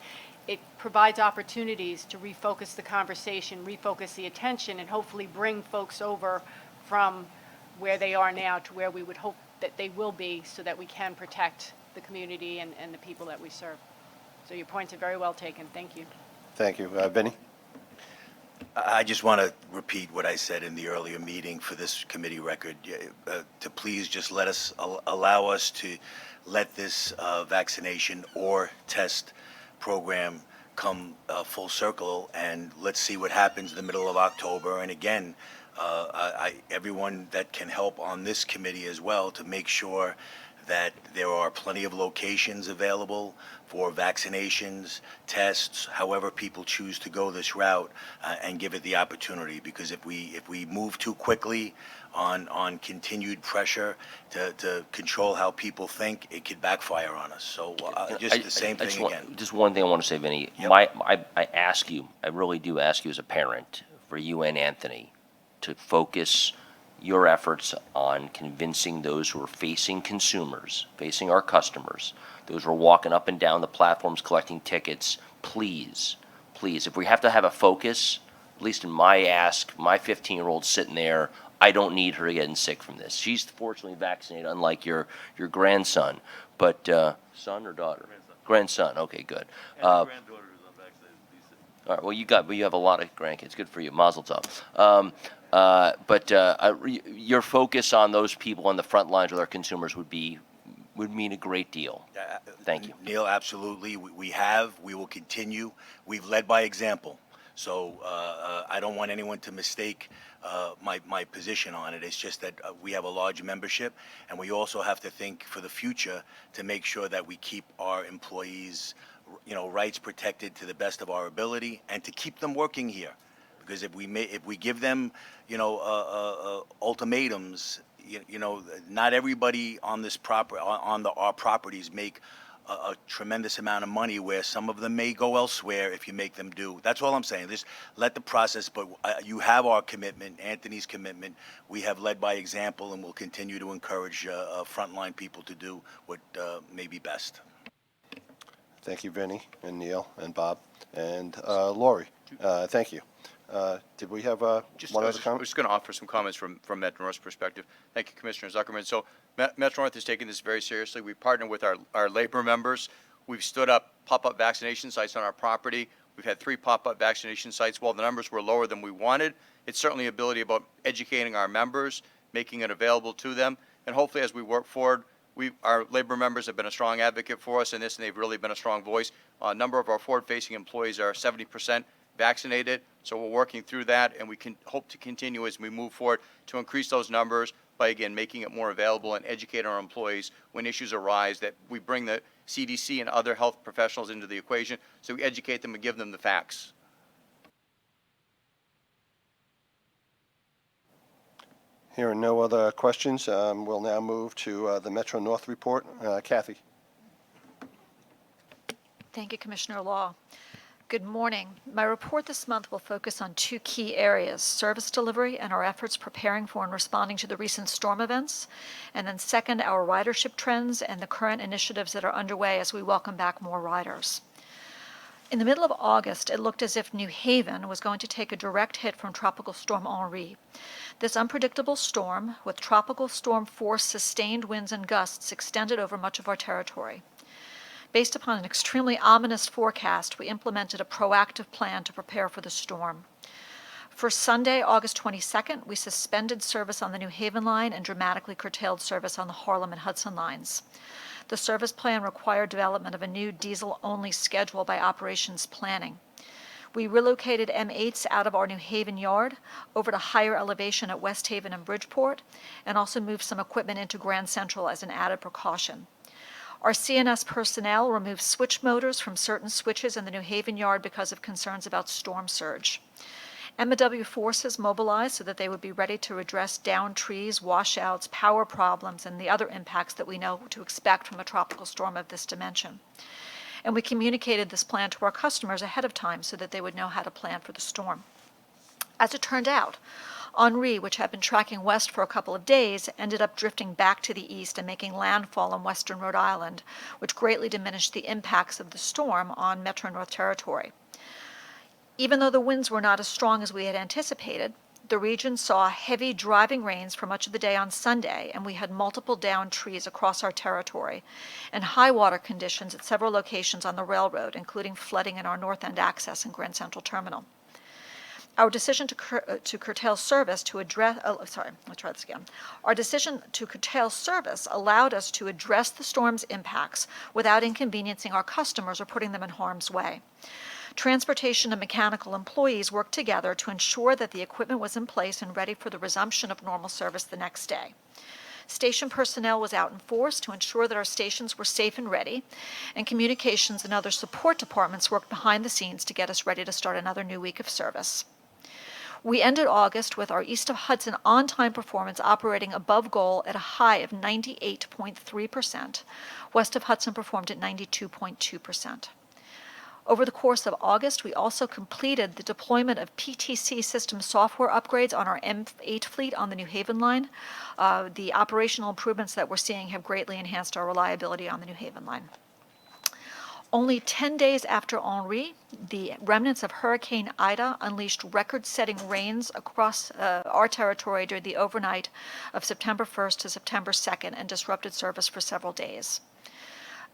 it provides opportunities to refocus the conversation, refocus the attention, and hopefully bring folks over from where they are now to where we would hope that they will be, so that we can protect the community and the people that we serve. So your points are very well taken. Thank you. Thank you. Vinny? I just want to repeat what I said in the earlier meeting for this committee record, to please just allow us to let this vaccination or test program come full circle, and let's see what happens in the middle of October. And again, everyone that can help on this committee as well, to make sure that there are plenty of locations available for vaccinations, tests, however people choose to go this route, and give it the opportunity. Because if we move too quickly on continued pressure to control how people think, it could backfire on us. So just the same thing again. Just one thing I want to say, Vinny. Yep. I really do ask you as a parent, for you and Anthony, to focus your efforts on convincing those who are facing consumers, facing our customers, those who are walking up and down the platforms collecting tickets, please, if we have to have a focus, at least in my ask, my 15-year-old sitting there, I don't need her getting sick from this. She's fortunately vaccinated, unlike your grandson. But son or daughter? Grandson. Okay, good. And the granddaughter is unvaccinated. All right, well, you have a lot of grandkids. Good for you. Mazel tov. But your focus on those people on the front lines with our consumers would mean a great deal. Thank you. Neil, absolutely. We will continue. We've led by example. So I don't want anyone to mistake my position on it. It's just that we have a large membership, and we also have to think for the future to make sure that we keep our employees rights protected to the best of our ability, and to keep them working here. Because if we give them, ultimatums, not everybody on this our properties make a tremendous amount of money, where some of them may go elsewhere if you make them do. That's all I'm saying. Just let the process, but you have our commitment, Anthony's commitment. We have led by example, and will continue to encourage frontline people to do what may be best. Thank you, Vinny and Neil and Bob and Lori. Thank you. Did we have one other comment? I was just going to offer some comments from Metro North's perspective. Thank you, Commissioner Zuckerman. So Metro North is taking this very seriously. We partner with our labor members. We've stood up pop-up vaccination sites on our property. We've had 3 pop-up vaccination sites. While the numbers were lower than we wanted, it's certainly ability about educating our members, making it available to them, and hopefully as we work forward, our labor members have been a strong advocate for us in this, and they've really been a strong voice. A number of our forward-facing employees are 70% vaccinated, so we're working through that, and we can hope to continue as we move forward to increase those numbers by, again, making it more available and educate our employees when issues arise, that we bring the CDC and other health professionals into the equation, so we educate them and give them the facts. Hearing no other questions, we'll now move to the Metro North report. Kathy. Thank you, Commissioner Law. Good morning. My report this month will focus on 2 key areas: service delivery and our efforts preparing for and responding to the recent storm events, and then second, our ridership trends and the current initiatives that are underway as we welcome back more riders. In the middle of August, it looked as if New Haven was going to take a direct hit from Tropical Storm Henri. This unpredictable storm, with tropical storm force sustained winds and gusts, extended over much of our territory. Based upon an extremely ominous forecast, we implemented a proactive plan to prepare for the storm. For Sunday, August 22nd, we suspended service on the New Haven line and dramatically curtailed service on the Harlem and Hudson lines. The service plan required development of a new diesel-only schedule by operations planning. We relocated M8s out of our New Haven yard over to higher elevation at West Haven and Bridgeport, and also moved some equipment into Grand Central as an added precaution. Our CNS personnel removed switch motors from certain switches in the New Haven yard because of concerns about storm surge. MW forces mobilized so that they would be ready to address downed trees, washouts, power problems, and the other impacts that we know to expect from a tropical storm of this dimension. And we communicated this plan to our customers ahead of time so that they would know how to plan for the storm. As it turned out, Henri, which had been tracking west for a couple of days, ended up drifting back to the east and making landfall in western Rhode Island, which greatly diminished the impacts of the storm on Metro North territory. Even though the winds were not as strong as we had anticipated, the region saw heavy driving rains for much of the day on Sunday, and we had multiple downed trees across our territory and high water conditions at several locations on the railroad, including flooding in our North End access and Grand Central Terminal. Our decision to curtail service Our decision to curtail service allowed us to address the storm's impacts without inconveniencing our customers or putting them in harm's way. Transportation and mechanical employees worked together to ensure that the equipment was in place and ready for the resumption of normal service the next day. Station personnel was out in force to ensure that our stations were safe and ready, and communications and other support departments worked behind the scenes to get us ready to start another new week of service. We ended August with our East of Hudson on-time performance operating above goal at a high of 98.3%. West of Hudson performed at 92.2%. Over the course of August, we also completed the deployment of PTC system software upgrades on our M8 fleet on the New Haven line. The operational improvements that we're seeing have greatly enhanced our reliability on the New Haven line. Only 10 days after Henri, the remnants of Hurricane Ida unleashed record-setting rains across our territory during the overnight of September 1st to September 2nd and disrupted service for several days.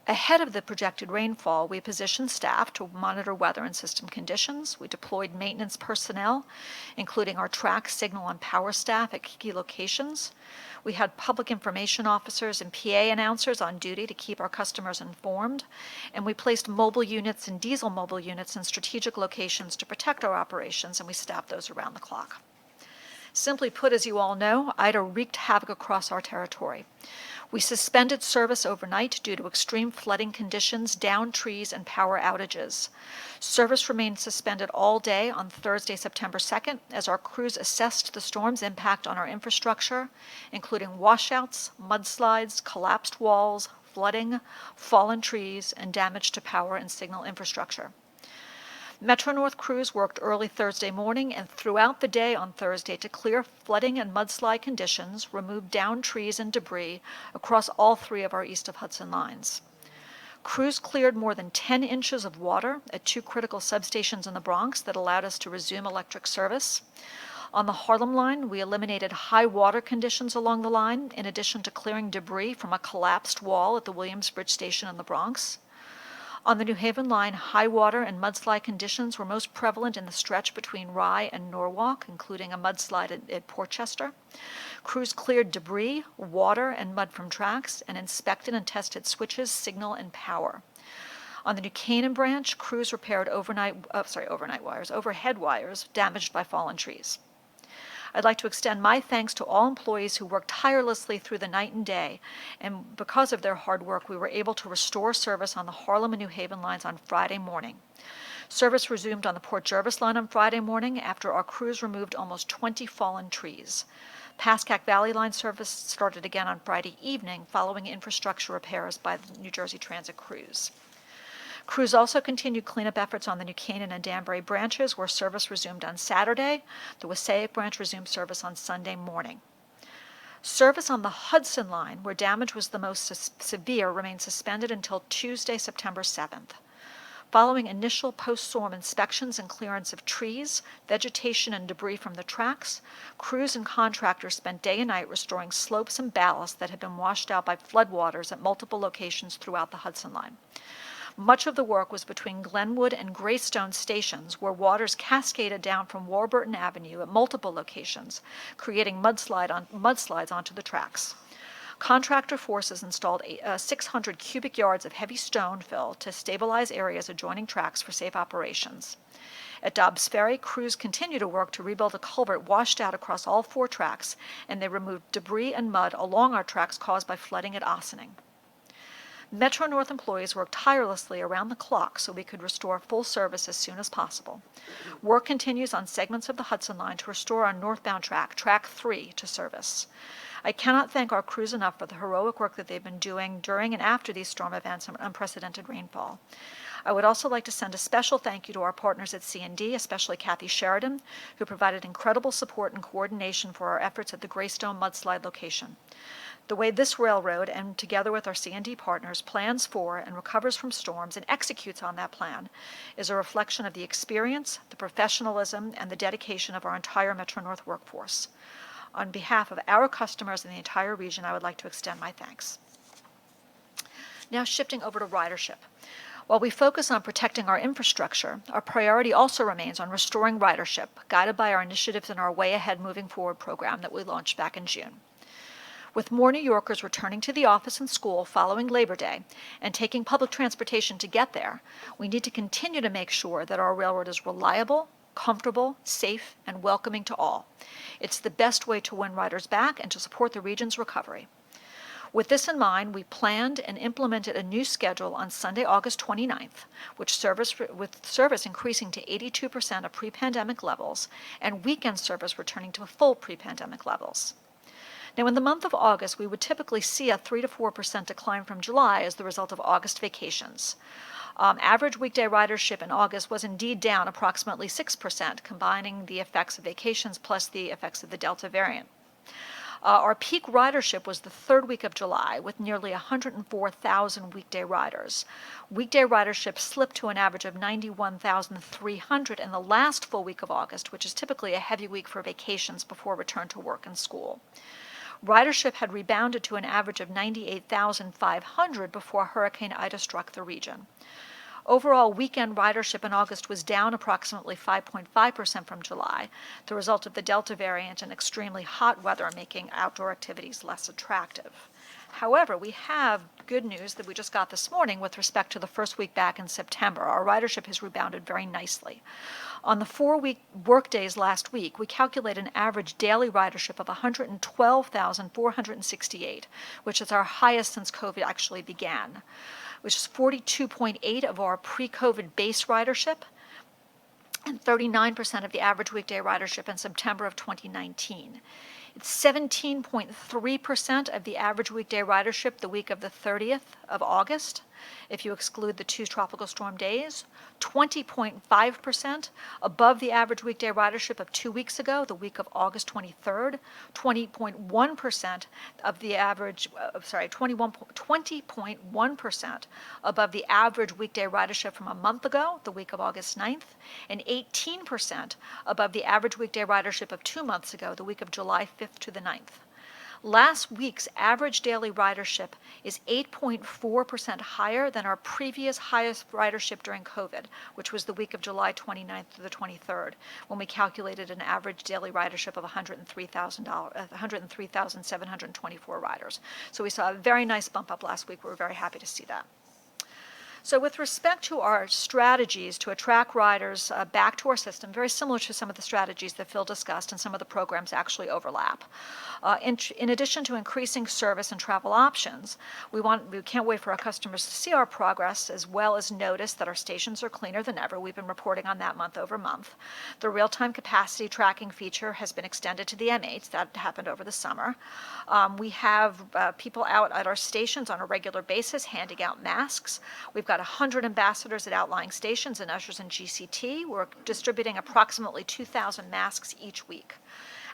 Ahead of the projected rainfall, we positioned staff to monitor weather and system conditions. We deployed maintenance personnel, including our track, signal, and power staff at key locations. We had public information officers and PA announcers on duty to keep our customers informed. And we placed mobile units and diesel mobile units in strategic locations to protect our operations, and we staffed those around the clock. Simply put, as you all know, Ida wreaked havoc across our territory. We suspended service overnight due to extreme flooding conditions, downed trees, and power outages. Service remained suspended all day on Thursday, September 2nd, as our crews assessed the storm's impact on our infrastructure, including washouts, mudslides, collapsed walls, flooding, fallen trees, and damage to power and signal infrastructure. Metro North crews worked early Thursday morning and throughout the day on Thursday to clear flooding and mudslide conditions, remove downed trees and debris across all 3 of our east of Hudson lines. Crews cleared more than 10 inches of water at 2 critical substations in the Bronx that allowed us to resume electric service. On the Harlem line, we eliminated high water conditions along the line, in addition to clearing debris from a collapsed wall at the Williamsbridge station in the Bronx. On the New Haven line, high water and mudslide conditions were most prevalent in the stretch between Rye and Norwalk, including a mudslide at Portchester. Crews cleared debris, water, and mud from tracks and inspected and tested switches, signal, and power. On the New Canaan branch, crews repaired overhead wires damaged by fallen trees. I'd like to extend my thanks to all employees who worked tirelessly through the night and day, and because of their hard work, we were able to restore service on the Harlem and New Haven lines on Friday morning. Service resumed on the Port Jervis line on Friday morning after our crews removed almost 20 fallen trees. Pascack Valley line service started again on Friday evening following infrastructure repairs by the New Jersey Transit crews. Crews also continued cleanup efforts on the New Canaan and Danbury branches, where service resumed on Saturday. The Wassaic branch resumed service on Sunday morning. Service on the Hudson line, where damage was the most severe, remained suspended until Tuesday, September 7th. Following initial post-storm inspections and clearance of trees, vegetation, and debris from the tracks, crews and contractors spent day and night restoring slopes and ballast that had been washed out by floodwaters at multiple locations throughout the Hudson line. Much of the work was between Glenwood and Greystone stations, where waters cascaded down from Warburton Avenue at multiple locations, creating mudslides onto the tracks. Contractor forces installed 600 cubic yards of heavy stone fill to stabilize areas adjoining tracks for safe operations. At Dobbs Ferry, crews continue to work to rebuild a culvert washed out across all 4 tracks, and they removed debris and mud along our tracks caused by flooding at Ossining. Metro North employees worked tirelessly around the clock so we could restore full service as soon as possible. Work continues on segments of the Hudson line to restore our northbound track, Track 3, to service. I cannot thank our crews enough for the heroic work that they've been doing during and after these storm events and unprecedented rainfall. I would also like to send a special thank you to our partners at C&D, especially Kathy Sheridan, who provided incredible support and coordination for our efforts at the Greystone mudslide location. The way this railroad, and together with our C&D partners, plans for and recovers from storms and executes on that plan is a reflection of the experience, the professionalism, and the dedication of our entire Metro North workforce. On behalf of our customers in the entire region, I would like to extend my thanks. Now shifting over to ridership. While we focus on protecting our infrastructure, our priority also remains on restoring ridership, guided by our initiatives in our Way Ahead Moving Forward program that we launched back in June. With more New Yorkers returning to the office and school following Labor Day and taking public transportation to get there, we need to continue to make sure that our railroad is reliable, comfortable, safe, and welcoming to all. It's the best way to win riders back and to support the region's recovery. With this in mind, we planned and implemented a new schedule on Sunday, August 29th, with service increasing to 82% of pre-pandemic levels and weekend service returning to full pre-pandemic levels. Now, in the month of August, we would typically see a 3 to 4% decline from July as the result of August vacations. Average weekday ridership in August was indeed down approximately 6%, combining the effects of vacations plus the effects of the Delta variant. Our peak ridership was the 3rd week of July, with nearly 104,000 weekday riders. Weekday ridership slipped to an average of 91,300 in the last full week of August, which is typically a heavy week for vacations before return to work and school. Ridership had rebounded to an average of 98,500 before Hurricane Ida struck the region. Overall, weekend ridership in August was down approximately 5.5% from July, the result of the Delta variant and extremely hot weather making outdoor activities less attractive. However, we have good news that we just got this morning with respect to the first week back in September. Our ridership has rebounded very nicely. On the 4-week workdays last week, we calculate an average daily ridership of 112,468, which is our highest since COVID actually began, which is 42.8 of our pre-COVID base ridership and 39% of the average weekday ridership in September of 2019. It's 17.3% of the average weekday ridership the week of the 30th of August, if you exclude the 2 tropical storm days, 20.5% above the average weekday ridership of 2 weeks ago, the week of August 23rd, 20.1% of the average, 20.1% above the average weekday ridership from a month ago, the week of August 9th, and 18% above the average weekday ridership of 2 months ago, the week of July 5th to the 9th. Last week's average daily ridership is 8.4% higher than our previous highest ridership during COVID, which was the week of July 29th to the 23rd, when we calculated an average daily ridership of 103,724 riders. So we saw a very nice bump up last week. We were very happy to see that. So with respect to our strategies to attract riders back to our system, very similar to some of the strategies that Phil discussed, and some of the programs actually overlap. In addition to increasing service and travel options, we can't wait for our customers to see our progress, as well as notice that our stations are cleaner than ever. We've been reporting on that month over month. The real-time capacity tracking feature has been extended to the M8. That happened over the summer. We have people out at our stations on a regular basis handing out masks. We've got 100 ambassadors at outlying stations and ushers in GCT. We're distributing approximately 2,000 masks each week.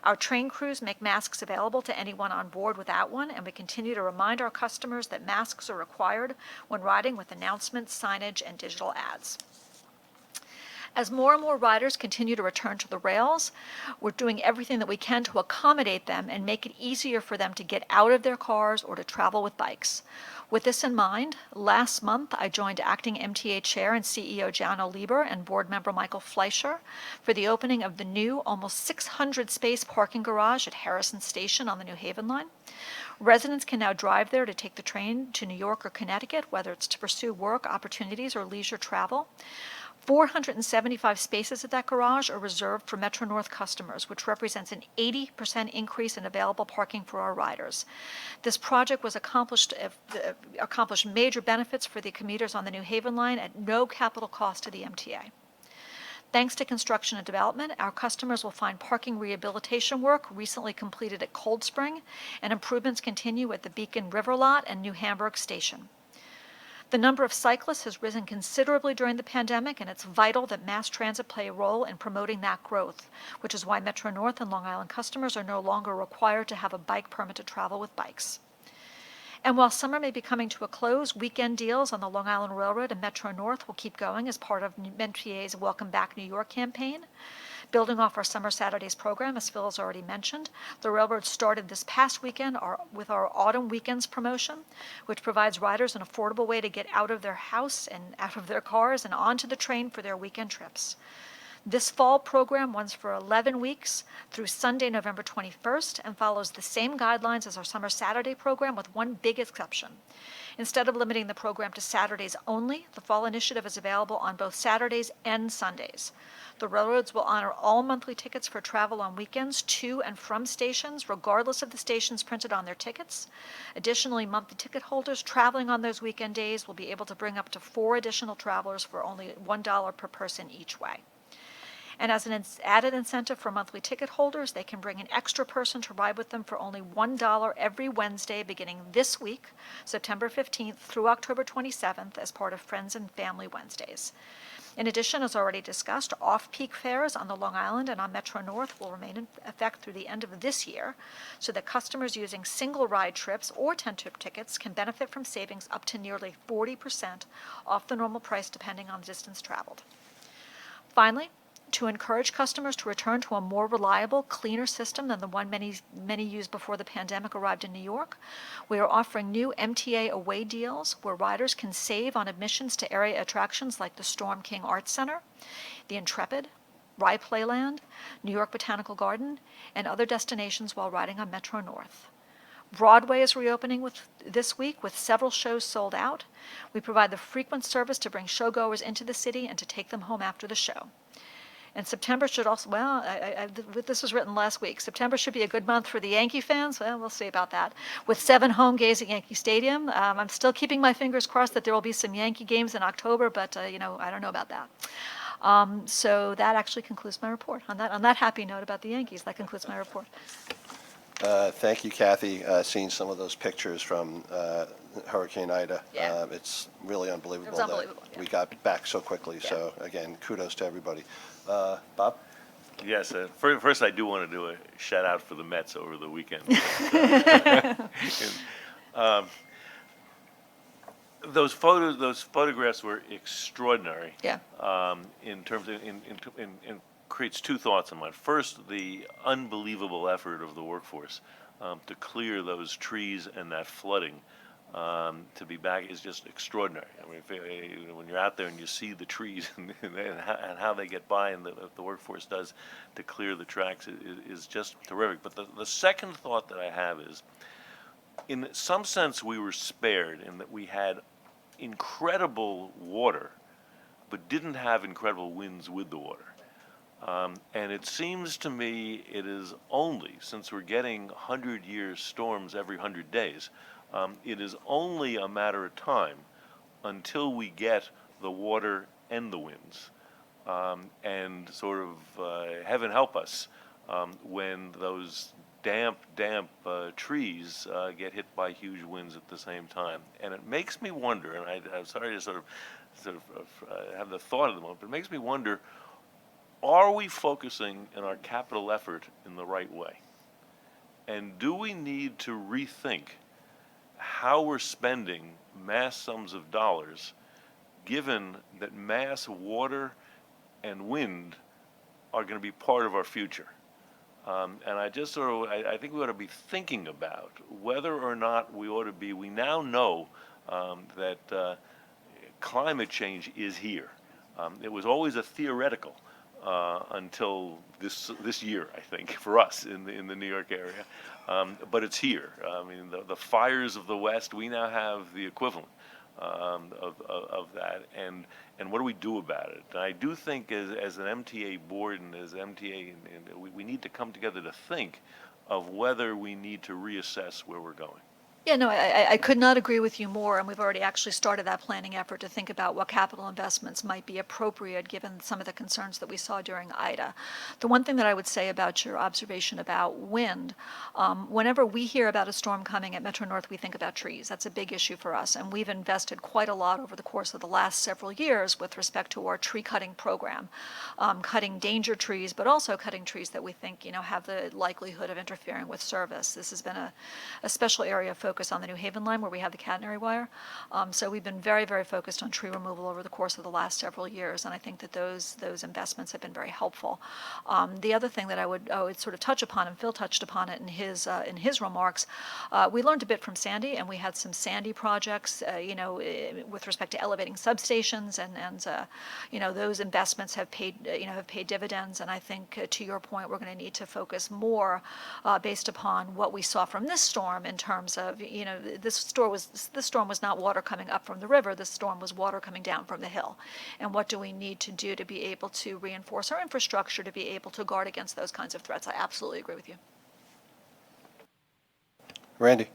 Our train crews make masks available to anyone on board without one, and we continue to remind our customers that masks are required when riding with announcements, signage, and digital ads. As more and more riders continue to return to the rails, we're doing everything that we can to accommodate them and make it easier for them to get out of their cars or to travel with bikes. With this in mind, last month I joined acting MTA Chair and CEO Jano Lieber and board member Michael Fleischer for the opening of the new almost 600-space parking garage at Harrison Station on the New Haven line. Residents can now drive there to take the train to New York or Connecticut, whether it's to pursue work opportunities or leisure travel. 475 spaces at that garage are reserved for Metro North customers, which represents an 80% increase in available parking for our riders. This project was accomplished major benefits for the commuters on the New Haven line at no capital cost to the MTA. Thanks to construction and development, our customers will find parking rehabilitation work recently completed at Cold Spring, and improvements continue at the Beacon River Lot and New Hamburg Station. The number of cyclists has risen considerably during the pandemic, and it's vital that mass transit play a role in promoting that growth, which is why Metro North and Long Island customers are no longer required to have a bike permit to travel with bikes. And while summer may be coming to a close, weekend deals on the Long Island Railroad and Metro North will keep going as part of MTA's Welcome Back New York campaign. Building off our Summer Saturdays program, as Phil has already mentioned, the railroad started this past weekend with our Autumn Weekends promotion, which provides riders an affordable way to get out of their house and out of their cars and onto the train for their weekend trips. This fall program runs for 11 weeks through Sunday, November 21st, and follows the same guidelines as our Summer Saturday program, with one big exception. Instead of limiting the program to Saturdays only, the fall initiative is available on both Saturdays and Sundays. The railroads will honor all monthly tickets for travel on weekends to and from stations, regardless of the stations printed on their tickets. Additionally, monthly ticket holders traveling on those weekend days will be able to bring up to 4 additional travelers for only $1 per person each way. And as an added incentive for monthly ticket holders, they can bring an extra person to ride with them for only $1 every Wednesday beginning this week, September 15th through October 27th, as part of Friends and Family Wednesdays. In addition, as already discussed, off-peak fares on the Long Island and on Metro North will remain in effect through the end of this year, so that customers using single ride trips or 10-trip tickets can benefit from savings up to nearly 40% off the normal price, depending on the distance traveled. Finally, to encourage customers to return to a more reliable, cleaner system than the one many used before the pandemic arrived in New York, we are offering new MTA away deals where riders can save on admissions to area attractions like the Storm King Arts Center, the Intrepid, Rye Playland, New York Botanical Garden, and other destinations while riding on Metro North. Broadway is reopening this week with several shows sold out. We provide the frequent service to bring showgoers into the city and to take them home after the show. And September should also, well, this was written last week. September should be a good month for the Yankee fans. Well, we'll see about that. With 7 home games at Yankee Stadium, I'm still keeping my fingers crossed that there will be some Yankee games in October, but I don't know about that. So that actually concludes my report. On that happy note about the Yankees, that concludes my report. Thank you, Kathy. Seeing some of those pictures from Hurricane Ida, Yeah. it's really unbelievable. It was unbelievable, That we got back so quickly. Yeah. So again, kudos to everybody. Bob? Yes, first I do want to do a shout out for the Mets over the weekend. Those photographs were extraordinary. Yeah. In terms of, in creates two thoughts in mind. First, the unbelievable effort of the workforce to clear those trees and that flooding. To be back is just extraordinary. I mean, when you're out there and you see the trees and how they get by and the workforce does to clear the tracks is just terrific. But the second thought that I have is, in some sense, we were spared in that we had incredible water, but didn't have incredible winds with the water. And it seems to me it is only, since we're getting 100-year storms every 100 days, it is only a matter of time until we get the water and the winds. And sort of, heaven help us, when those damp trees get hit by huge winds at the same time. And it makes me wonder, and I'm sorry to sort of have the thought of the moment, but it makes me wonder, are we focusing in our capital effort in the right way? And do we need to rethink how we're spending mass sums of dollars, given that mass water and wind are going to be part of our future? And I just sort of, I think we ought to be thinking about whether or not we ought to be, we now know that climate change is here. It was always a theoretical until this year, I think, for us in the New York area. But it's here. I mean, the fires of the West, we now have the equivalent of that. And what do we do about it? And I do think as an MTA board and as MTA, we need to come together to think of whether we need to reassess where we're going. Yeah, no, I could not agree with you more, and we've already actually started that planning effort to think about what capital investments might be appropriate given some of the concerns that we saw during Ida. The one thing that I would say about your observation about wind, whenever we hear about a storm coming at Metro North, we think about trees. That's a big issue for us, and we've invested quite a lot over the course of the last several years with respect to our tree cutting program, cutting danger trees, but also cutting trees that we think, have the likelihood of interfering with service. This has been a special area of focus on the New Haven line where we have the catenary wire. So we've been very, very focused on tree removal over the course of the last several years, and I think that those investments have been very helpful. The other thing that I would sort of touch upon, and Phil touched upon it in his remarks, we learned a bit from Sandy, and we had some Sandy projects, with respect to elevating substations, and those investments have paid dividends. And I think, to your point, we're going to need to focus more based upon what we saw from this storm in terms of, this storm was not water coming up from the river. This storm was water coming down from the hill. And what do we need to do to be able to reinforce our infrastructure to be able to guard against those kinds of threats? I absolutely agree with you. Randy?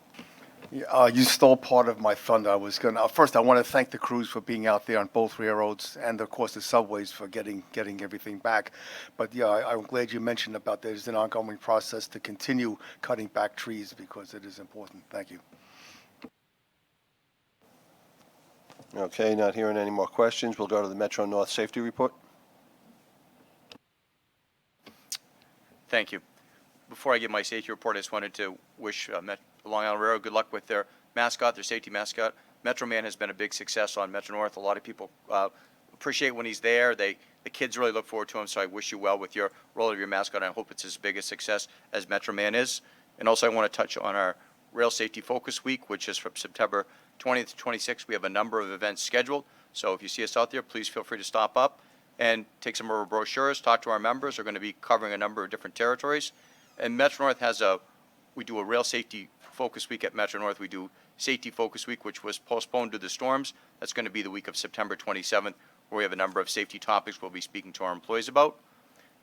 You stole part of my thunder. First, I want to thank the crews for being out there on both railroads and, of course, the subways for getting everything back. But, yeah, I'm glad you mentioned about there's an ongoing process to continue cutting back trees because it is important. Thank you. Okay, not hearing any more questions. We'll go to the Metro North Safety Report. Thank you. Before I give my safety report, I just wanted to wish Long Island Railroad good luck with their mascot, their safety mascot. Metro Man has been a big success on Metro North. A lot of people appreciate when he's there. The kids really look forward to him, so I wish you well with your role of your mascot. I hope it's as big a success as Metro Man is. And also I want to touch on our Rail Safety Focus Week, which is from September 20th to 26th. We have a number of events scheduled, so if you see us out there, please feel free to stop up and take some of our brochures, talk to our members. We're going to be covering a number of different territories. And Metro North has we do a rail safety Focus Week at Metro North. We do Safety Focus Week, which was postponed due to the storms. That's going to be the week of September 27th, where we have a number of safety topics we'll be speaking to our employees about.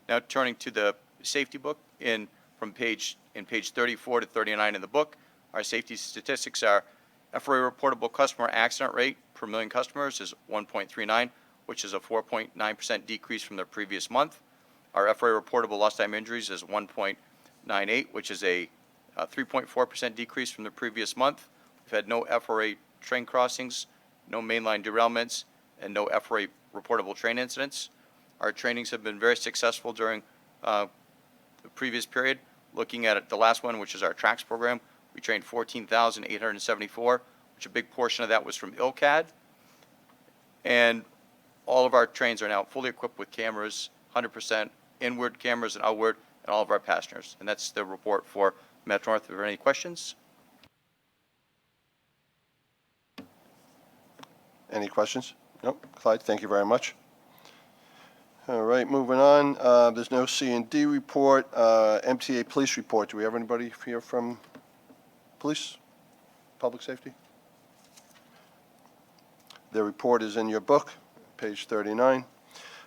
Now turning to the safety book, in page 34 to 39 in the book, our safety statistics are FRA reportable customer accident rate per million customers is 1.39, which is a 4.9% decrease from the previous month. Our FRA reportable lost time injuries is 1.98, which is a 3.4% decrease from the previous month. We've had no FRA train crossings, no mainline derailments, and no FRA reportable train incidents. Our trainings have been very successful during the previous period. Looking at the last one, which is our TRACS program, we trained 14,874, which a big portion of that was from ILCAD. And all of our trains are now fully equipped with cameras, 100% inward cameras and outward, and all of our passengers. And that's the report for Metro North. Are there any questions? Any questions? Nope. Clyde, thank you very much. All right, moving on. There's no C&D report. MTA police report. Do we have anybody here from police, public safety? Their report is in your book, page 39.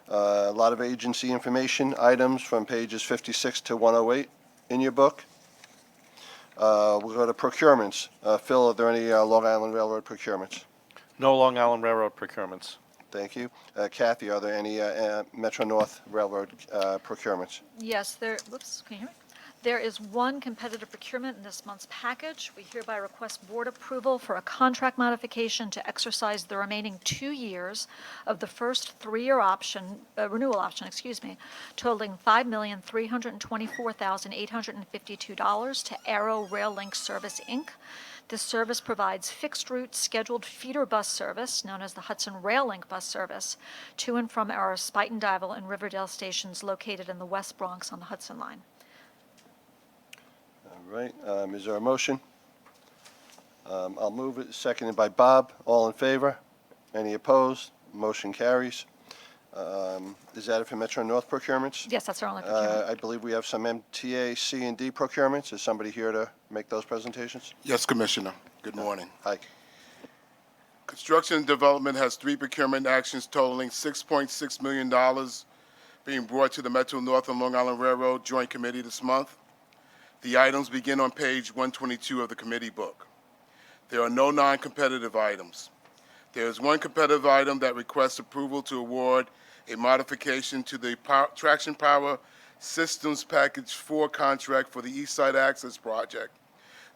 A lot of agency information items from pages 56 to 108 in your book. We'll go to procurements. Phil, are there any Long Island Railroad procurements? No Long Island Railroad procurements. Thank you. Kathy, are there any Metro North Railroad procurements? Yes, whoops, can you hear me? There is one competitive procurement in this month's package. We hereby request board approval for a contract modification to exercise the remaining 2 years of the first 3-year renewal option, totaling $5,324,852 to Aero Rail Link Service, Inc. This service provides fixed route scheduled feeder bus service, known as the Hudson Rail Link bus service, to and from our Spuyten Duyvil and Riverdale stations located in the West Bronx on the Hudson Line. All right. Is there a motion? I'll move it. Seconded by Bob. All in favor? Any opposed? Motion carries. Is that it for Metro North procurements? Yes, that's our only procurement. I believe we have some MTA C&D procurements. Is somebody here to make those presentations? Yes, Commissioner. Good morning. Hi. Construction and Development has 3 procurement actions totaling $6.6 million being brought to the Metro North and Long Island Railroad Joint Committee this month. The items begin on page 122 of the committee book. There are no non-competitive items. There is one competitive item that requests approval to award a modification to the Traction Power Systems Package 4 contract for the East Side Access Project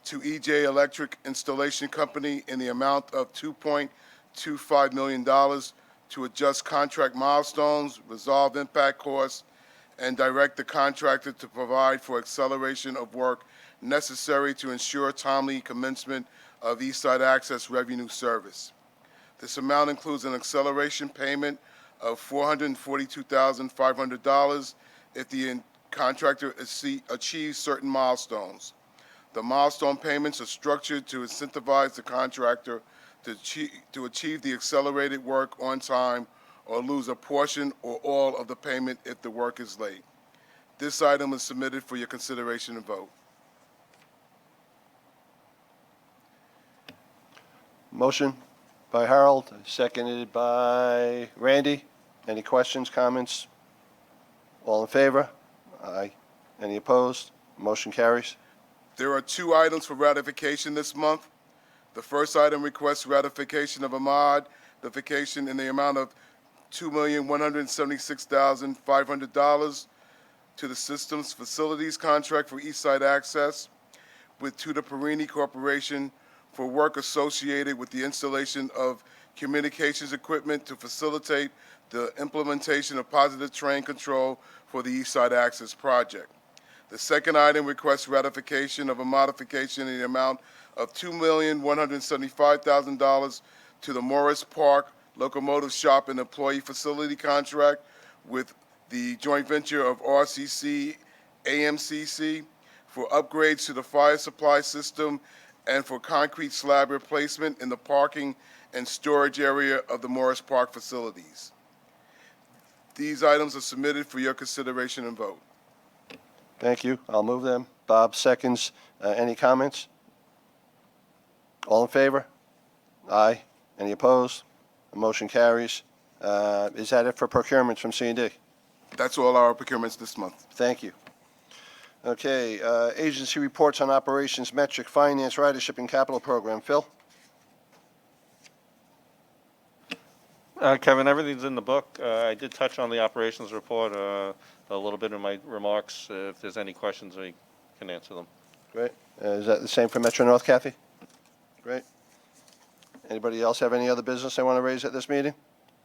to EJ Electric Installation Company in the amount of $2.25 million to adjust contract milestones, resolve impact costs, and direct the contractor to provide for acceleration of work necessary to ensure timely commencement of East Side Access revenue service. This amount includes an acceleration payment of $442,500 if the contractor achieves certain milestones. The milestone payments are structured to incentivize the contractor to achieve the accelerated work on time or lose a portion or all of the payment if the work is late. This item is submitted for your consideration and vote. Motion by Harold, seconded by Randy. Any questions, comments? All in favor? Aye. Any opposed? Motion carries. There are 2 items for ratification this month. The first item requests ratification of a modification in the amount of $2,176,500 to the Systems Facilities Contract for East Side Access with Tutor Perini Corporation for work associated with the installation of communications equipment to facilitate the implementation of positive train control for the East Side Access project. The second item requests ratification of a modification in the amount of $2,175,000 to the Morris Park Locomotive Shop and Employee Facility Contract with the joint venture of RCC AMCC for upgrades to the fire supply system and for concrete slab replacement in the parking and storage area of the Morris Park facilities. These items are submitted for your consideration and vote. Thank you. I'll move them. Bob seconds. Any comments? All in favor? Aye. Any opposed? The motion carries. Is that it for procurements from C&D? That's all our procurements this month. Thank you. Okay, agency reports on operations, metric, finance, ridership, and capital program. Phil? Kevin, everything's in the book. I did touch on the operations report a little bit in my remarks. If there's any questions, I can answer them. Great. Is that the same for Metro North, Kathy? Great. Anybody else have any other business they want to raise at this meeting?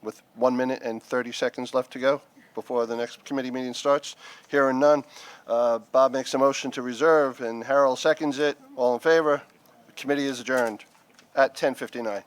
With 1 minute and 30 seconds left to go before the next committee meeting starts. Hearing none. Bob makes a motion to reserve, and Harold seconds it. All in favor? The committee is adjourned at 10:59.